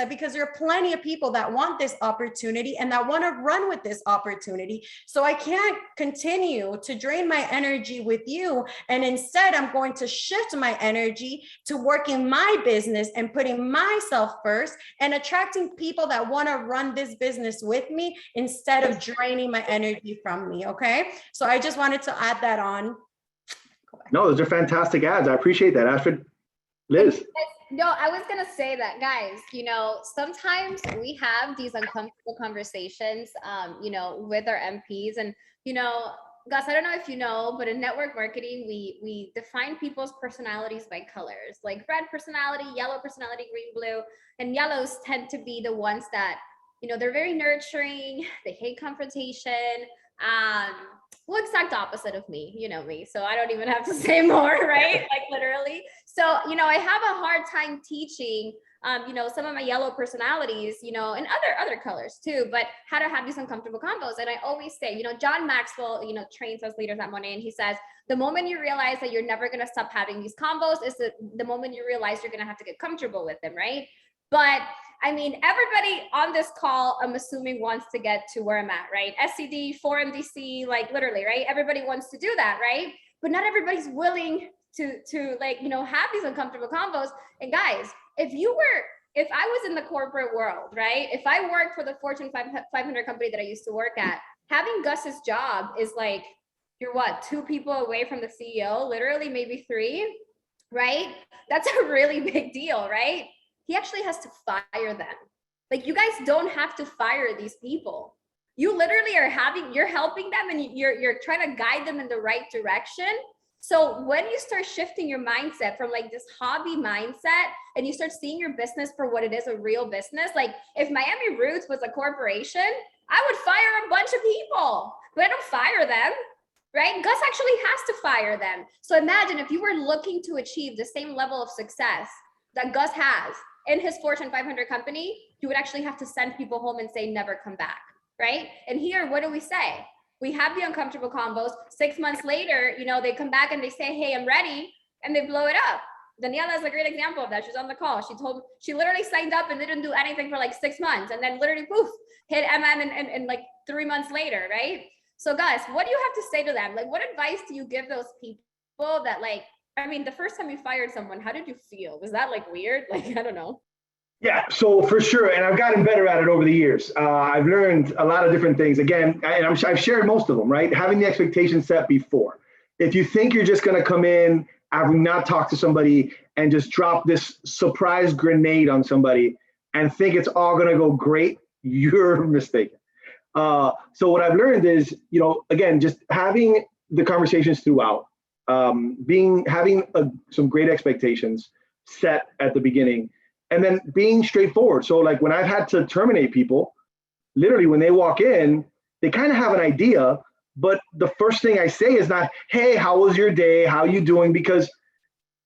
because there are plenty of people that want this opportunity and that want to run with this opportunity. So I can't continue to drain my energy with you. And instead, I'm going to shift my energy to working my business and putting myself first and attracting people that want to run this business with me instead of draining my energy from me. Okay. So I just wanted to add that on. No, those are fantastic ads. I appreciate that, Astrid. Liz. No, I was going to say that, guys, sometimes we have these uncomfortable conversations, with our MPs. And, Gus, I don't know if you know, but in network marketing, we define people's personalities by colors, like red personality, yellow personality, green, blue. And yellows tend to be the ones that, they're very nurturing. They hate confrontation. Well, exact opposite of me, me. So I don't even have to say more, right? Like literally. So, I have a hard time teaching some of my yellow personalities, and other colors too, but how to have these uncomfortable combos. And I always say, John Maxwell, trains us leaders at Monet, and he says, the moment you realize that you're never going to stop having these combos is the moment you realize you're going to have to get comfortable with them, right? But I mean, everybody on this call, I'm assuming, wants to get to where I'm at, right? SCD, 4MDC, like literally, right? Everybody wants to do that, right? But not everybody's willing to have these uncomfortable combos. And guys, if I was in the corporate world, right? If I worked for the Fortune 500 company that I used to work at, having Gus's job is like, you're what, 2 people away from the CEO, literally maybe 3, right? That's a really big deal, right? He actually has to fire them. Like, you guys don't have to fire these people. You literally you're helping them, and you're trying to guide them in the right direction. So when you start shifting your mindset from like this hobby mindset, and you start seeing your business for what it is, a real business, like if Miami Roots was a corporation, I would fire a bunch of people, but I don't fire them, right? Gus actually has to fire them. So imagine if you were looking to achieve the same level of success that Gus has in his Fortune 500 company, you would actually have to send people home and say, never come back, right? And here, what do we say? We have the uncomfortable combos. 6 months later, they come back and they say, hey, I'm ready, and they blow it up. Daniela is a great example of that. She's on the call. She literally signed up and didn't do anything for like 6 months, and then literally poof, hit MM and like 3 months later, right? So guys, what do you have to say to them? Like, what advice do you give those people that the first time you fired someone, how did you feel? Was that like weird? Like, I don't know. Yeah, so for sure, and I've gotten better at it over the years. I've learned a lot of different things. Again, and I've shared most of them, right? Having the expectation set before. If you think you're just going to come in, having not talked to somebody, and just drop this surprise grenade on somebody and think it's all going to go great, you're mistaken. So what I've learned is, again, just having the conversations throughout, having some great expectations set at the beginning, and then being straightforward. So like when I've had to terminate people, literally when they walk in, they kind of have an idea, but the first thing I say is not, hey, how was your day? How you doing? Because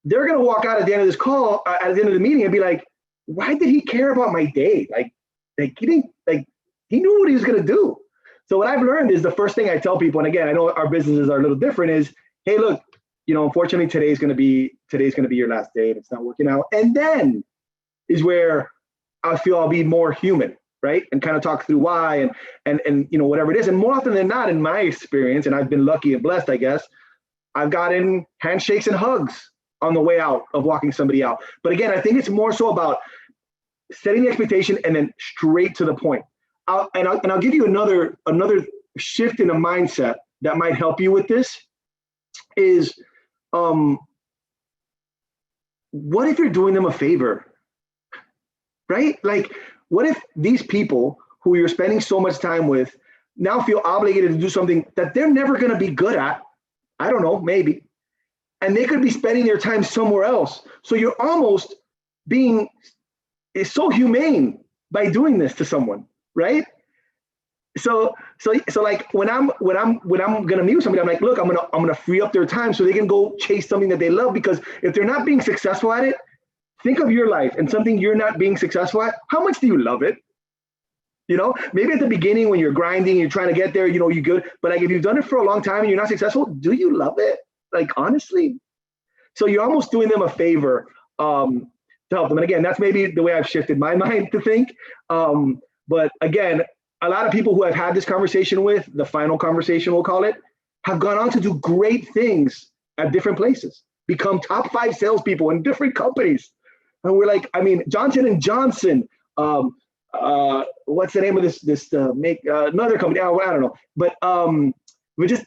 they're going to walk out at the end of this call, at the end of the meeting, and be like, why did he care about my day? He knew what he was going to do. So what I've learned is the first thing I tell people, and again, I know our businesses are a little different, is, hey, look, unfortunately today's going to be your last day and it's not working out. And then is where I feel I'll be more human, right? And kind of talk through why and whatever it is. And more often than not, in my experience, and I've been lucky and blessed, I guess, I've gotten handshakes and hugs on the way out of walking somebody out. But again, I think it's more so about setting the expectation and then straight to the point. I'll give you another shift in the mindset that might help you with this is, what if you're doing them a favor? Right? Like, what if these people who you're spending so much time with now feel obligated to do something that they're never going to be good at? I don't know, maybe. And they could be spending their time somewhere else. So you're almost being so humane by doing this to someone, right? So like when I'm gonna meet with somebody, I'm like, look, I'm gonna free up their time so they can go chase something that they love. Because if they're not being successful at it, think of your life and something you're not being successful at. How much do you love it? Maybe at the beginning when you're grinding, you're trying to get there, you're good. But like if you've done it for a long time and you're not successful, do you love it? Like, honestly. So you're almost doing them a favor to help them. And again, that's maybe the way I've shifted my mind to think. But again, a lot of people who I've had this conversation with, the final conversation we'll call it, have gone on to do great things at different places, become top 5 salespeople in different companies. And we're like, Johnson & Johnson, what's the name of this another company? I don't know. But we've just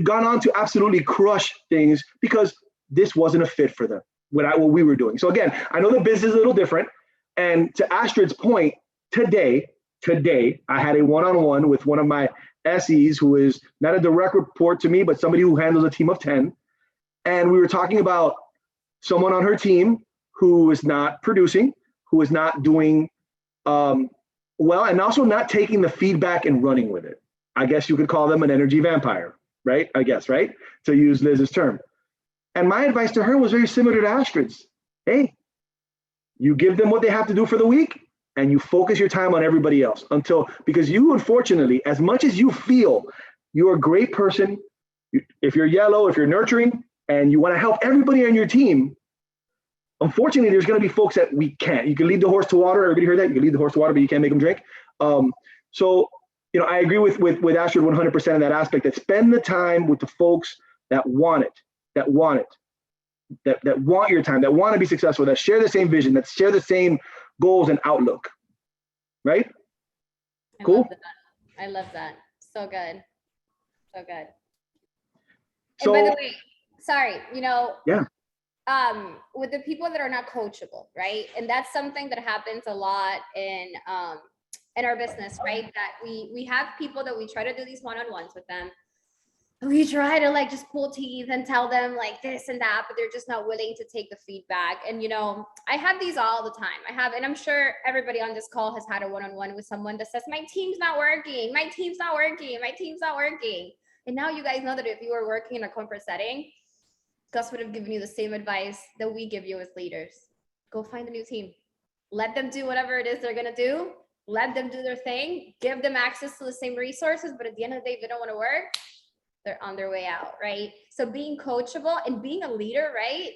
gone on to absolutely crush things because this wasn't a fit for them, what we were doing. So again, I know the business is a little different. And to Astrid's point, today, I had a one-on-one with one of my SEs who is not a direct report to me, but somebody who handles a team of 10. And we were talking about someone on her team who is not producing, who is not doing well, and also not taking the feedback and running with it. I guess you could call them an energy vampire, right? I guess, right? To use Liz's term. And my advice to her was very similar to Astrid's. Hey, You give them what they have to do for the week, and you focus your time on everybody else because you, unfortunately, as much as you feel you're a great person, if you're yellow, if you're nurturing, and you want to help everybody on your team, unfortunately, there's going to be folks that we can't. You can lead the horse to water. Everybody heard that? You can lead the horse to water, but you can't make them drink. So, I agree with Astrid 100% in that aspect, that spend the time with the folks that want it, that want your time, that want to be successful, that share the same vision, that share the same goals and outlook. Right? Cool. I love that. So good. So good. So, and by the way, sorry, yeah. With the people that are not coachable, right? And that's something that happens a lot in our business, right? That we have people that we try to do these one-on-ones with them. We try to like just pull teeth and tell them like this and that, but they're just not willing to take the feedback. And I have these all the time. And I'm sure everybody on this call has had a one-on-one with someone that says, my team's not working, my team's not working, my team's not working. And now you guys know that if you were working in a corporate setting, Gus would have given you the same advice that we give you as leaders. Go find a new team. Let them do whatever it is they're going to do. Let them do their thing. Give them access to the same resources. But at the end of the day, if they don't want to work, they're on their way out, right? So being coachable and being a leader, right?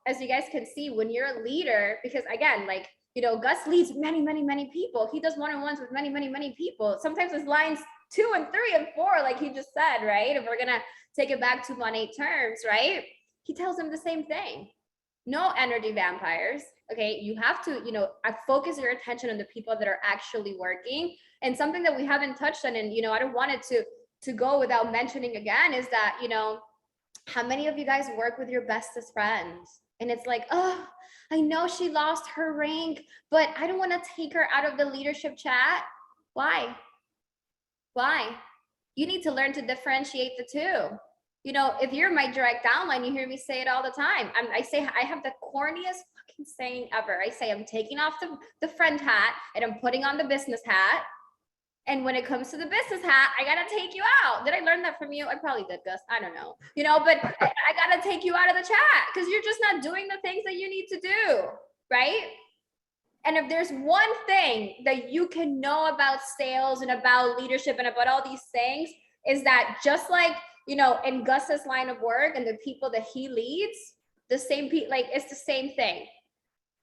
As you guys can see, when you're a leader, because again, like, Gus leads many, many, many people. He does one-on-ones with many, many, many people. Sometimes it's lines 2 and 3 and 4, like he just said, right? If we're going to take it back to 1-8 terms, right? He tells them the same thing. No energy vampires. Okay. You have to, focus your attention on the people that are actually working. And something that we haven't touched on, and, I don't want it to go without mentioning again, is that, how many of you guys work with your bestest friends? And it's like, oh, I know she lost her rank, but I don't want to take her out of the leadership chat. Why? You need to learn to differentiate the two. If you're my direct downline, you hear me say it all the time. I say I have the corniest fucking saying ever. I say I'm taking off the friend hat and I'm putting on the business hat. And when it comes to the business hat, I gotta take you out. Did I learn that from you? I probably did, Gus. I don't know. But I gotta take you out of the chat because you're just not doing the things that you need to do, right? And if there's one thing that you can know about sales and about leadership and about all these things, is that just like, in Gus's line of work and the people that he leads, the same people, like it's the same thing.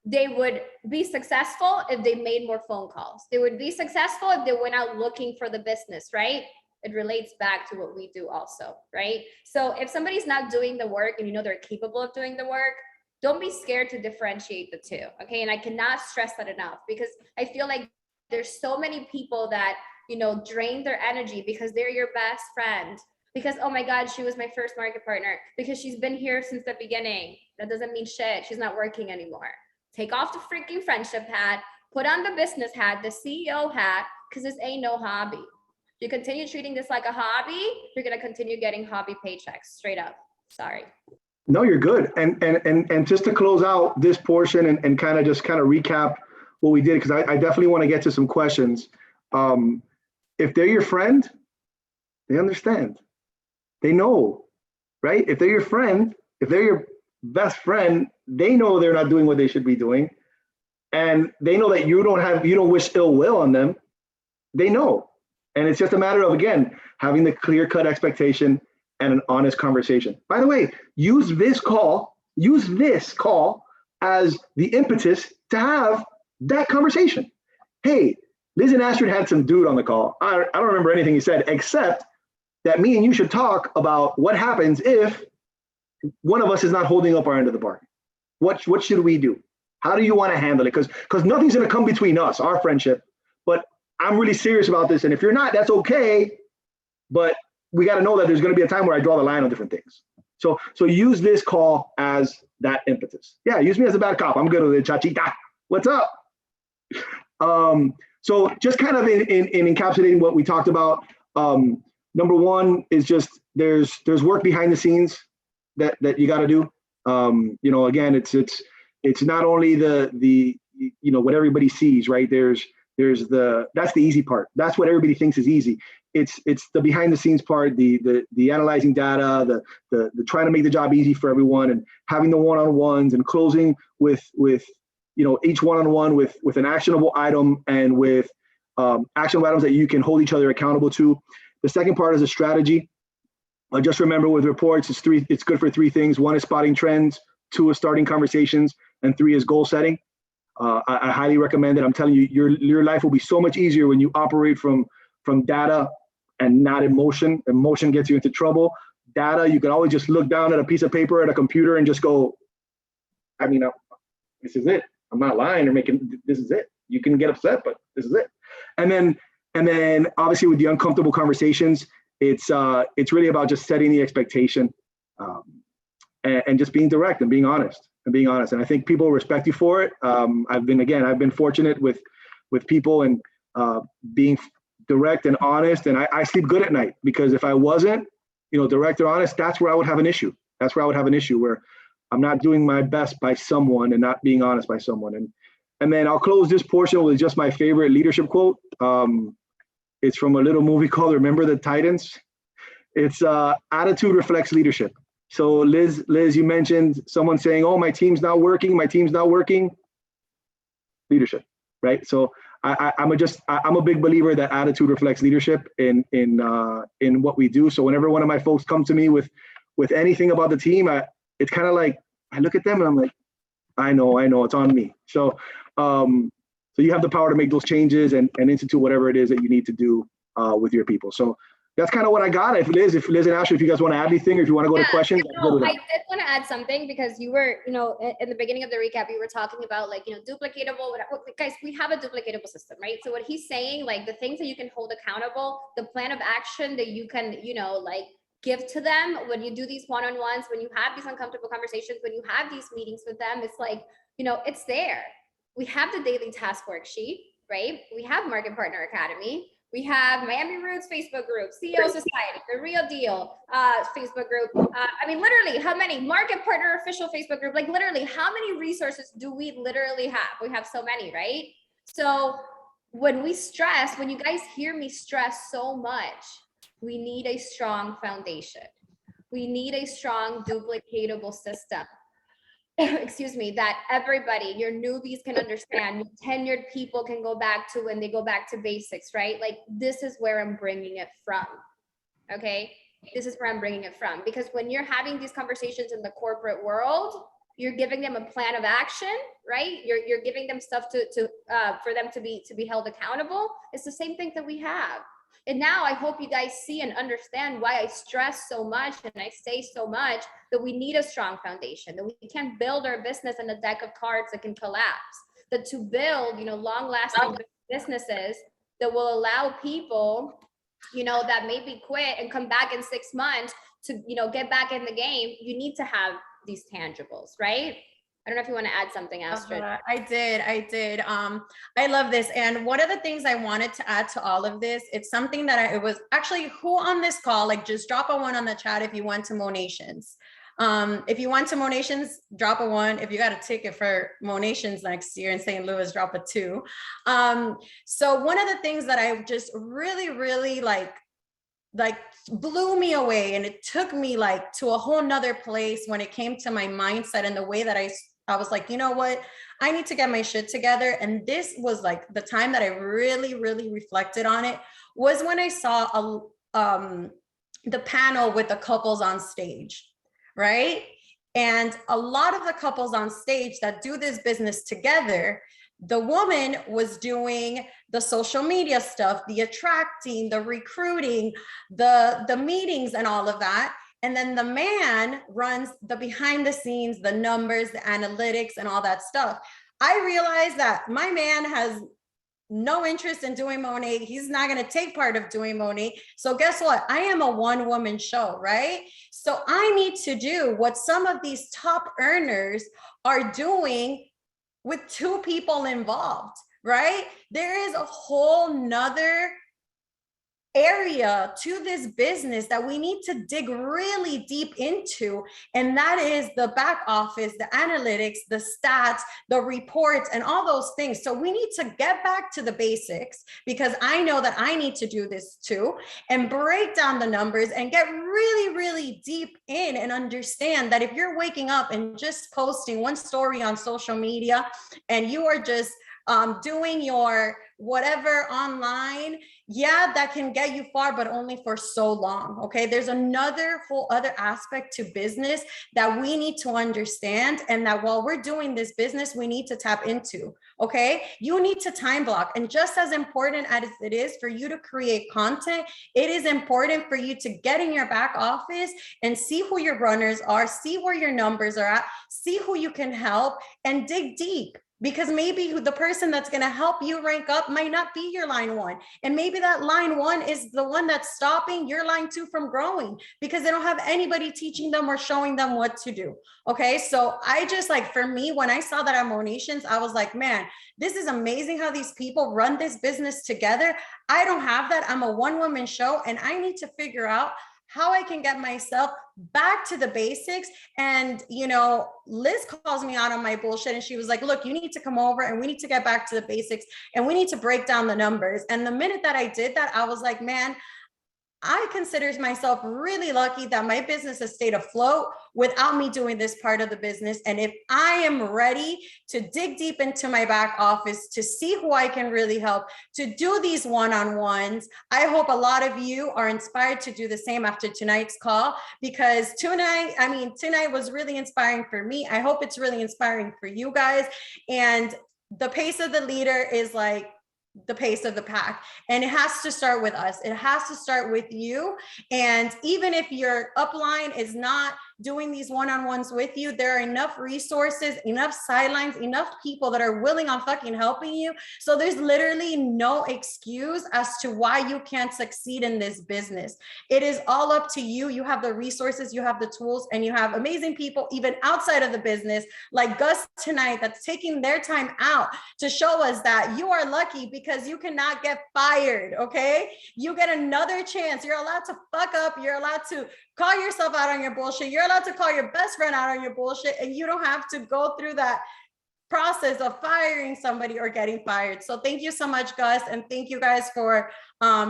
They would be successful if they made more phone calls. They would be successful if they went out looking for the business, right? It relates back to what we do also, right? So if somebody's not doing the work and they're capable of doing the work, don't be scared to differentiate the two, okay? And I cannot stress that enough, because I feel like there's so many people that, drain their energy because they're your best friend. Because, oh my God, she was my first market partner. Because she's been here since the beginning. That doesn't mean shit. She's not working anymore. Take off the freaking friendship hat, put on the business hat, the CEO hat, because this ain't no hobby. If you continue treating this like a hobby, you're going to continue getting hobby paychecks, straight up. Sorry. No, you're good. And just to close out this portion and kind of recap what we did, because I definitely want to get to some questions. If they're your friend, they understand. They know, right? If they're your friend, if they're your best friend, they know they're not doing what they should be doing. And they know that you don't wish ill will on them. They know. And it's just a matter of, again, having the clear-cut expectation and an honest conversation. By the way, use this call as the impetus to have that conversation. Hey, Liz and Astrid had some dude on the call. I don't remember anything he said, except that me and you should talk about what happens if one of us is not holding up our end of the bargain. What should we do? How do you want to handle it? Because nothing's going to come between us, our friendship. But I'm really serious about this. And if you're not, that's okay. But we got to know that there's going to be a time where I draw the line on different things. So use this call as that impetus. Yeah, use me as a bad cop. I'm good with it, chachita. What's up? So just kind of in encapsulating what we talked about. Number one is just there's work behind the scenes that you got to do. Again, it's not only the what everybody sees, right? That's the easy part. That's what everybody thinks is easy. It's the behind the scenes part, the analyzing data, the trying to make the job easy for everyone, and having the one-on-ones and closing with each one-on-one with an actionable item and with actionable items that you can hold each other accountable to. The second part is a strategy. Just remember with reports, it's good for three things. One is spotting trends, two is starting conversations, and three is goal setting. I highly recommend it. I'm telling you, your life will be so much easier when you operate from data and not emotion. Emotion gets you into trouble. Data, you can always just look down at a piece of paper at a computer and just go, this is it. I'm not lying or this is it. You can get upset, but this is it. And then obviously with the uncomfortable conversations, it's really about just setting the expectation and just being direct and being honest. And I think people respect you for it. I've been fortunate with people and being direct and honest, and I sleep good at night, because if I wasn't, direct or honest, that's where I would have an issue. That's where I would have an issue, where I'm not doing my best by someone and not being honest by someone. And then I'll close this portion with just my favorite leadership quote. It's from a little movie called Remember the Titans. It's attitude reflects leadership. So Liz, you mentioned someone saying, "Oh, my team's not working. Leadership, right? So I'm a big believer that attitude reflects leadership in what we do. So whenever one of my folks come to me with anything about the team, it's kind of like I look at them and I'm like, I know, it's on me. So so you have the power to make those changes and institute whatever it is that you need to do with your people. So that's kind of what I got. If Liz and Ashley, if you guys want to add anything, or if you want to go to questions, I did want to add something, because you were, in the beginning of the recap, you were talking about duplicatable. Guys, we have a duplicatable system, right? So what he's saying, the things that you can hold accountable, the plan of action that you can, give to them when you do these one-on-ones, when you have these uncomfortable conversations, when you have these meetings with them, it's it's there. We have the daily task worksheet, right? We have Market Partner Academy. We have Miami Roots Facebook group, CEO Society, The Real Deal Facebook group. Literally, how many? Market Partner Official Facebook group. Literally, how many resources do we literally have? We have so many, right? So when you guys hear me stress so much, we need a strong foundation. We need a strong duplicatable system. Excuse me, that everybody, your newbies can understand, your tenured people can go back to when they go back to basics, right? This is where I'm bringing it from, okay? This is where I'm bringing it from, because when you're having these conversations in the corporate world, you're giving them a plan of action, right? You're giving them stuff for them to be held accountable. It's the same thing that we have. And now I hope you guys see and understand why I stress so much and I say so much that we need a strong foundation, that we can't build our business in a deck of cards that can collapse, that to build, long-lasting businesses that will allow people, that maybe quit and come back in 6 months to, get back in the game, you need to have these tangibles, right? I don't know if you want to add something, Astrid. I did. I love this. And one of the things I wanted to add to all of this, it's something that it was actually who on this call, just drop a 1 on the chat if you went to Monations. If you went to Monations, drop a 1. If you got a ticket for Monations next year in St. Louis, drop a 2. So one of the things that I just really, really like blew me away, and it took me to a whole nother place when it came to my mindset and the way that I was like, you know what, I need to get my shit together. And this was the time that I really, really reflected on it, was when I saw the panel with the couples on stage, right? And a lot of the couples on stage that do this business together, the woman was doing the social media stuff, the attracting, the recruiting, the meetings and all of that. And then the man runs the behind the scenes, the numbers, the analytics and all that stuff. I realized that my man has no interest in doing Monet. He's not going to take part of doing Monet. So guess what? I am a one-woman show, right? So I need to do what some of these top earners are doing with 2 people involved, right? There is a whole nother area to this business that we need to dig really deep into, and that is the back office, the analytics, the stats, the reports, and all those things. So we need to get back to the basics, because I know that I need to do this too, and break down the numbers and get really, really deep in and understand that if you're waking up and just posting one story on social media and you are just doing your whatever online, yeah, that can get you far, but only for so long. Okay, there's another whole other aspect to business that we need to understand, and that while we're doing this business, we need to tap into. Okay, you need to time block, and just as important as it is for you to create content, it is important for you to get in your back office and see who your runners are, see where your numbers are at, see who you can help, and dig deep. Because maybe the person that's going to help you rank up might not be your line one. And maybe that line one is the one that's stopping your line two from growing, because they don't have anybody teaching them or showing them what to do. Okay. So I just, like, for me, when I saw that at Monations, I was like, man, this is amazing how these people run this business together. I don't have that. I'm a one-woman show, and I need to figure out how I can get myself back to the basics. And, you know, Liz calls me out on my bullshit, and she was like, look, you need to come over and we need to get back to the basics and we need to break down the numbers. And the minute that I did that, I was like, man, I consider myself really lucky that my business has stayed afloat without me doing this part of the business. And if I am ready to dig deep into my back office to see who I can really help, to do these one-on-ones, I hope a lot of you are inspired to do the same after tonight's call, because tonight was really inspiring for me. I hope it's really inspiring for you guys. And the pace of the leader is like the pace of the pack, and it has to start with us. It has to start with you. And even if your upline is not doing these one-on-ones with you, there are enough resources, enough sidelines, enough people that are willing on fucking helping you. So there's literally no excuse as to why you can't succeed in this business. It is all up to you. You have the resources, you have the tools, and you have amazing people even outside of the business, like Gus tonight, that's taking their time out to show us that you are lucky because you cannot get fired. Okay, you get another chance. You're allowed to fuck up. You're allowed to call yourself out on your bullshit. You're allowed to call your best friend out on your bullshit, and you don't have to go through that process of firing somebody or getting fired. So thank you so much, Gus, and thank you guys for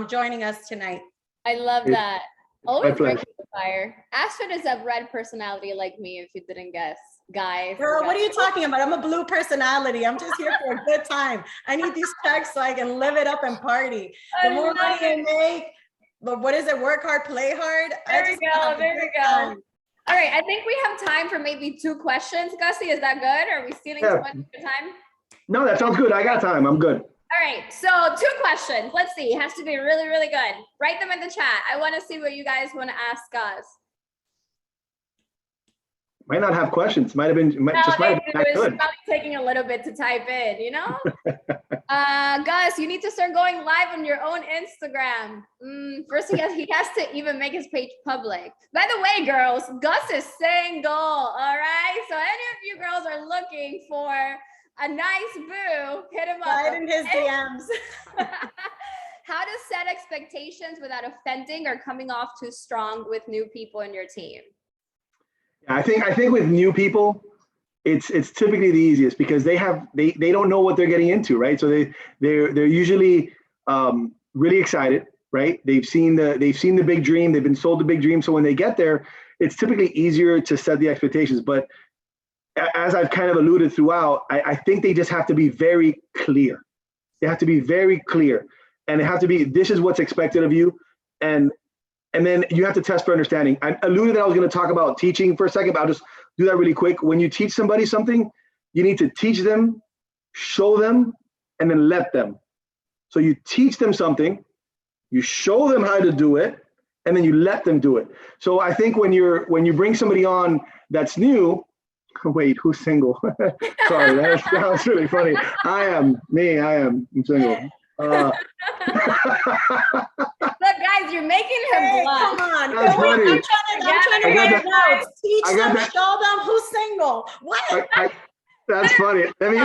joining us tonight. I love that. Always ready to fire. Ashton is a red personality like me, if you didn't guess. Guys. Girl, what are you talking about? I'm a blue personality. I'm just here for a good time. I need these checks so I can live it up and party. The more money I make, but what is it? Work hard, play hard. There we go. There we go. All right. I think we have time for maybe 2 questions. Gussie, is that good? Are we stealing too much of your time? No, that sounds good. I got time. I'm good. All right. So 2 questions. Let's see. It has to be really, really good. Write them in the chat. I want to see what you guys want to ask us. Might not have questions. Might have been good. It's probably taking a little bit to type in, you know? Gus, you need to start going live on your own Instagram. First, he has to even make his page public. By the way, girls, Gus is single, all right? So any of you girls are looking for a nice boo, hit him up. Right in his DMs. How to set expectations without offending or coming off too strong with new people in your team? I think with new people, it's typically the easiest because they don't know what they're getting into, right? So they're usually really excited, right? They've seen the big dream, they've been sold the big dream. So when they get there, it's typically easier to set the expectations. But as I've kind of alluded throughout, I think they just have to be very clear. They have to be very clear, and it have to be, this is what's expected of you, and then you have to test for understanding. I alluded that I was going to talk about teaching for a second, but I'll just do that really quick. When you teach somebody something, you need to teach them, show them, and then let them. So you teach them something, you show them how to do it, and then you let them do it. So I think when you bring somebody on that's new, wait, who's single? Sorry, that was really funny. I'm single. Look, guys, you're making him blush. Come on. I'm trying to get notes. Teach them, show them who's single. What? That's funny. Let me.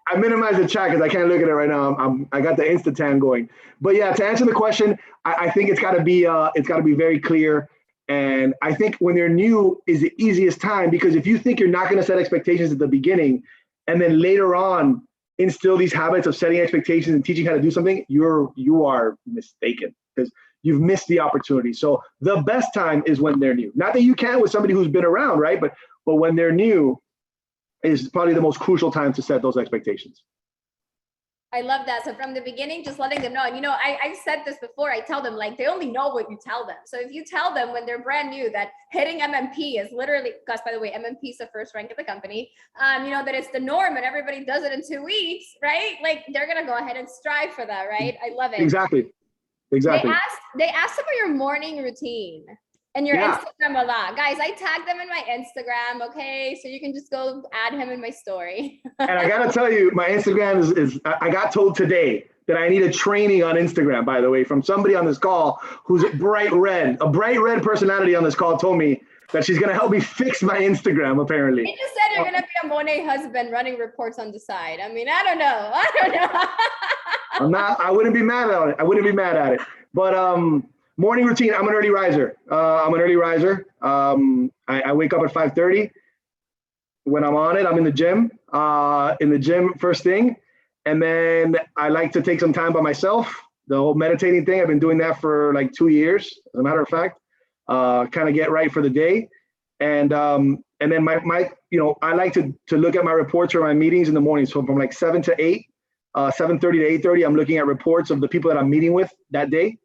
I minimize the chat because I can't look at it right now. I got the Insta-tan going. But yeah, to answer the question, I think it's got to be very clear. And I think when they're new is the easiest time, because if you think you're not going to set expectations at the beginning and then later on instill these habits of setting expectations and teaching how to do something, you are mistaken, because you've missed the opportunity. So the best time is when they're new. Not that you can't with somebody who's been around, right? But when they're new is probably the most crucial time to set those expectations. I love that. So from the beginning, just letting them know. And I've said this before. I tell them, like, they only know what you tell them. So if you tell them when they're brand new that hitting MMP is literally, because by the way, MMP is the first rank of the company, that it's the norm and everybody does it in 2 weeks, right? Like, they're gonna go ahead and strive for that, right? I love it. Exactly. They asked about your morning routine and your Instagram a lot. Guys, I tagged them in my Instagram, okay? So you can just go add him in my story. And I gotta tell you, my Instagram is I got told today that I need a training on Instagram, by the way, from somebody on this call who's a bright red personality on this call told me that she's gonna help me fix my Instagram, apparently. You just said you're gonna be a Monet husband running reports on the side. I mean, I don't know. I wouldn't be mad at it. But morning routine, I'm an early riser. I wake up at 5:30. When I'm on it, I'm in the gym first thing. And then I like to take some time by myself. The whole meditating thing, I've been doing that for like 2 years, as a matter of fact, kind of get right for the day. And then my I like to look at my reports or my meetings in the morning. So from like 7 to 8, 7:30 to 8:30, I'm looking at reports of the people that I'm meeting with that day.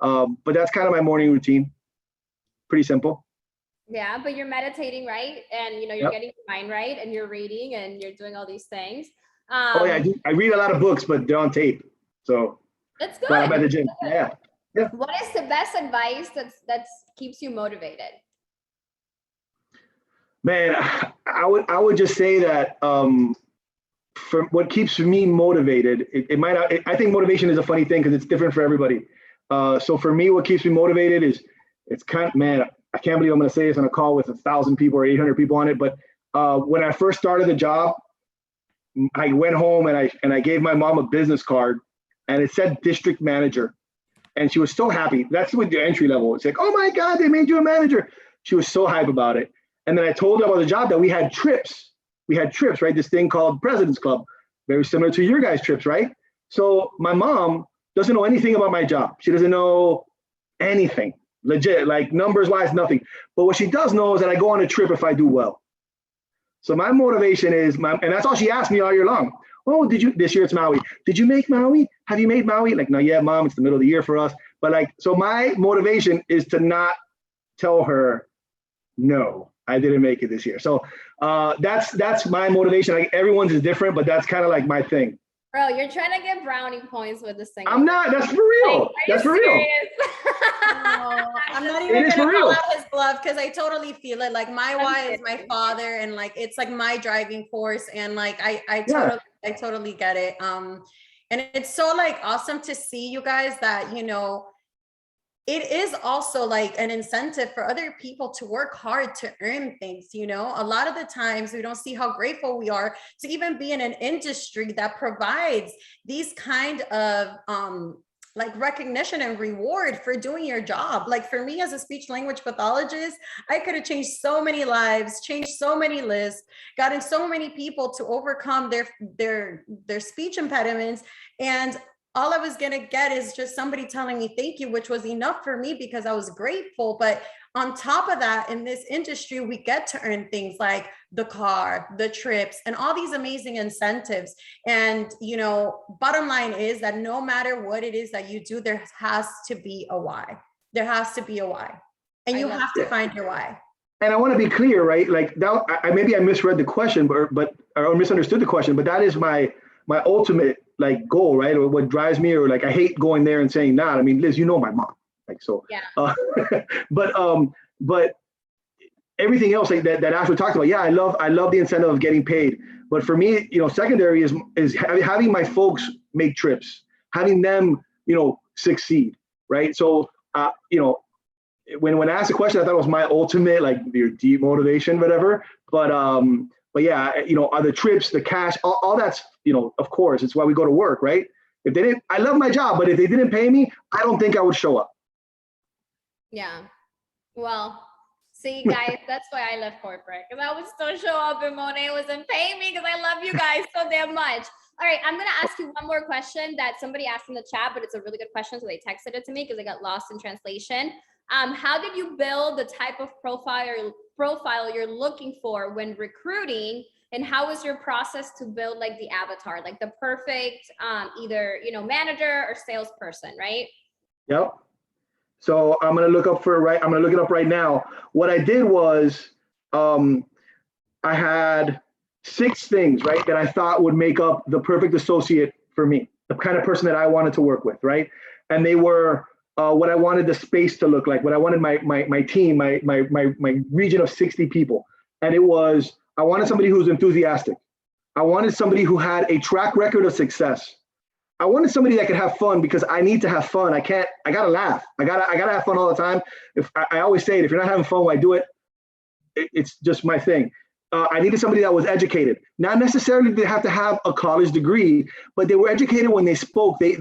But that's kind of my morning routine. Pretty simple. Yeah, but you're meditating, right? And you're getting your mind right, and you're reading, and you're doing all these things. Oh yeah, I read a lot of books, but they're on tape. So that's good. I'm at the gym. Yeah. What is the best advice that keeps you motivated? Man, I would just say that for what keeps me motivated, it might not, I think motivation is a funny thing because it's different for everybody. So for me, what keeps me motivated is I can't believe I'm going to say this on a call with 1,000 people or 800 people on it. But when I first started the job, I went home and I gave my mom a business card and it said district manager. And she was so happy. That's with the entry level. It's like, oh my God, they made you a manager. She was so hype about it. And then I told her about the job that we had trips. We had trips, right? This thing called President's Club, very similar to your guys' trips, right? So my mom doesn't know anything about my job. She doesn't know anything, legit, like numbers wise, nothing. But what she does know is that I go on a trip if I do well. So my motivation is, and that's all she asked me all year long. Oh, this year it's Maui. Did you make Maui? Have you made Maui? Like, no, yeah, Mom, it's the middle of the year for us. But like, so my motivation is to not tell her, no, I didn't make it this year. So that's my motivation. Like everyone's is different, but that's kind of like my thing. Bro, you're trying to get brownie points with this thing. I'm not. That's for real. Like, that's for real. No, I'm not even gonna call out his bluff because I totally feel it. Like my why is my father, and like it's like my driving force, and like I totally get it. And it's so like awesome to see you guys that it is also like an incentive for other people to work hard to earn things. A lot of the times we don't see how grateful we are to even be in an industry that provides these kind of like recognition and reward for doing your job. Like for me as a speech language pathologist, I could have changed so many lives, changed so many lists, gotten so many people to overcome their speech impediments. And all I was going to get is just somebody telling me thank you, which was enough for me because I was grateful. But on top of that, in this industry, we get to earn things like the car, the trips, and all these amazing incentives. And, bottom line is that no matter what it is that you do, there has to be a why. There has to be a why. And you have to find your why. And I want to be clear, right? Like that, maybe I misread the question, or misunderstood the question, but that is my ultimate like goal, right? Or what drives me, or like I hate going there and saying nah. I mean, Liz, my mom, like so. Yeah. But everything else like that Ashley talked about, yeah, I love the incentive of getting paid. But for me, secondary is having my folks make trips, having them, succeed, right? So, when I asked the question, I thought it was my ultimate, like your deep motivation, whatever. But But yeah, are the trips, the cash, all that's, of course, it's why we go to work, right? If they didn't, I love my job, but if they didn't pay me, I don't think I would show up. Yeah. Well, see, guys, that's why I left corporate, because I would still show up and Monet wasn't paying me because I love you guys so damn much. All right, I'm going to ask you one more question that somebody asked in the chat, but it's a really good question, so they texted it to me because I got lost in translation. How did you build the type of profile you're looking for when recruiting, and how was your process to build like the avatar, like the perfect either manager or salesperson, right? Yep. So I'm gonna look it up right now. What I did was I had 6 things, right, that I thought would make up the perfect associate for me, the kind of person that I wanted to work with, right? And they were what I wanted the space to look like, what I wanted my team, my region of 60 people. And it was, I wanted somebody who's enthusiastic. I wanted somebody who had a track record of success. I wanted somebody that could have fun, because I need to have fun. I gotta laugh. I gotta have fun all the time. If I always say it, if you're not having fun when I do it, it's just my thing. I needed somebody that was educated. Not necessarily they have to have a college degree, but they were educated when they spoke. They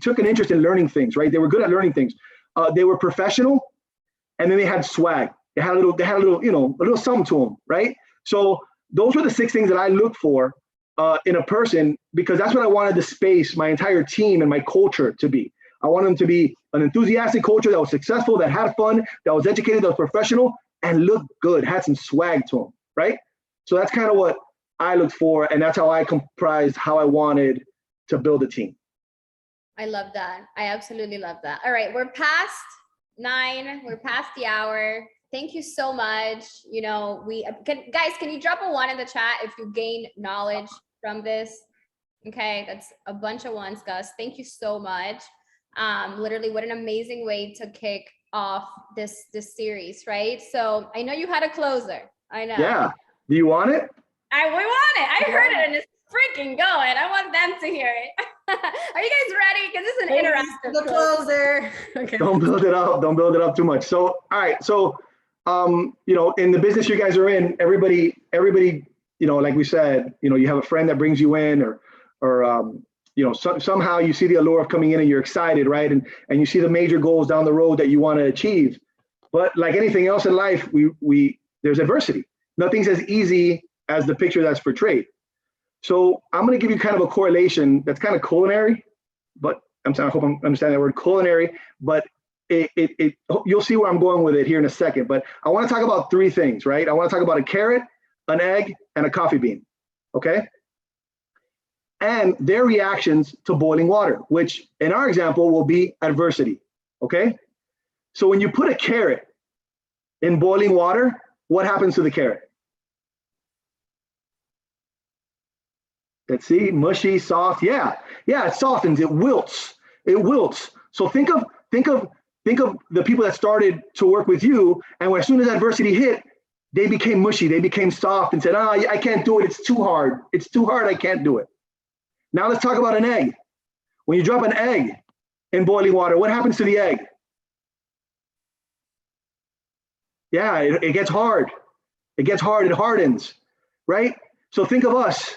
took an interest in learning things, right? They were good at learning things. They were professional, and then they had swag. They had a little something to them, right? So those were the 6 things that I looked for in a person, because that's what I wanted the space, my entire team and my culture to be. I wanted them to be an enthusiastic culture that was successful, that had fun, that was educated, that was professional, and looked good, had some swag to them, right? So that's kind of what I looked for, and that's how I comprised how I wanted to build a team. I love that. I absolutely love that. All right, we're past 9. We're past the hour. Thank you so much. Guys, can you drop a 1 in the chat if you gain knowledge from this? Okay, that's a bunch of 1s, Gus. Thank you so much. Literally, what an amazing way to kick off this series, right? So I know you had a closer. I know. Yeah. Do you want it? We want it. I heard it and it's freaking going. I want them to hear it. Are you guys ready? Because this is an interactive the closer. Okay. Don't build it up. Don't build it up too much. So, all right. So, in the business you guys are in, everybody, like we said, you have a friend that brings you in, or somehow you see the allure of coming in and you're excited, right? And you see the major goals down the road that you want to achieve. But like anything else in life, there's adversity. Nothing's as easy as the picture that's portrayed. So I'm going to give you kind of a correlation that's kind of culinary, but I hope I'm understanding that word, culinary, but you'll see where I'm going with it here in a second. But I want to talk about 3 things, right? I want to talk about a carrot, an egg, and a coffee bean, okay? And their reactions to boiling water, which in our example will be adversity, okay? So when you put a carrot in boiling water, what happens to the carrot? Let's see, mushy, soft. Yeah, it softens, it wilts. So think of the people that started to work with you, and as soon as adversity hit, they became mushy, they became soft and said, I can't do it, it's too hard, I can't do it. Now let's talk about an egg. When you drop an egg in boiling water, what happens to the egg? Yeah, it gets hard. It hardens, right? So think of us.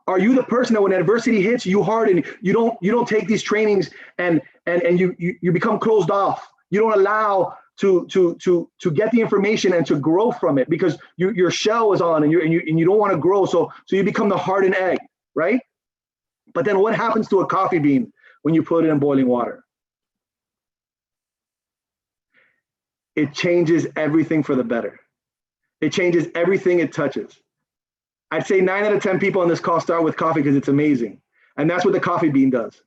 Are you the person that when adversity hits, you harden, you don't take these trainings and you become closed off. You don't allow to get the information and to grow from it, because your shell is on and you don't want to grow. So you become the hardened egg, right? But then what happens to a coffee bean when you put it in boiling water? It changes everything for the better. It changes everything it touches. I'd say 9 out of 10 people on this call start with coffee because it's amazing. And that's what the coffee bean does.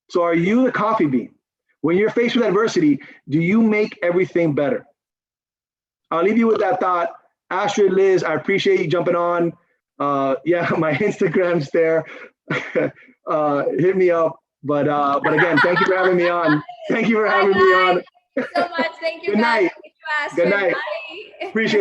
So are you the coffee bean? When you're faced with adversity, do you make everything better? I'll leave you with that thought. Astrid, Liz, I appreciate you jumping on. Yeah, my Instagram's there. Hit me up. But again, thank you for having me on. Thank you for having me on. Thank you so much. Thank you, Good guys. night. Thank you, Astrid. Good night. Bye. Appreciate you.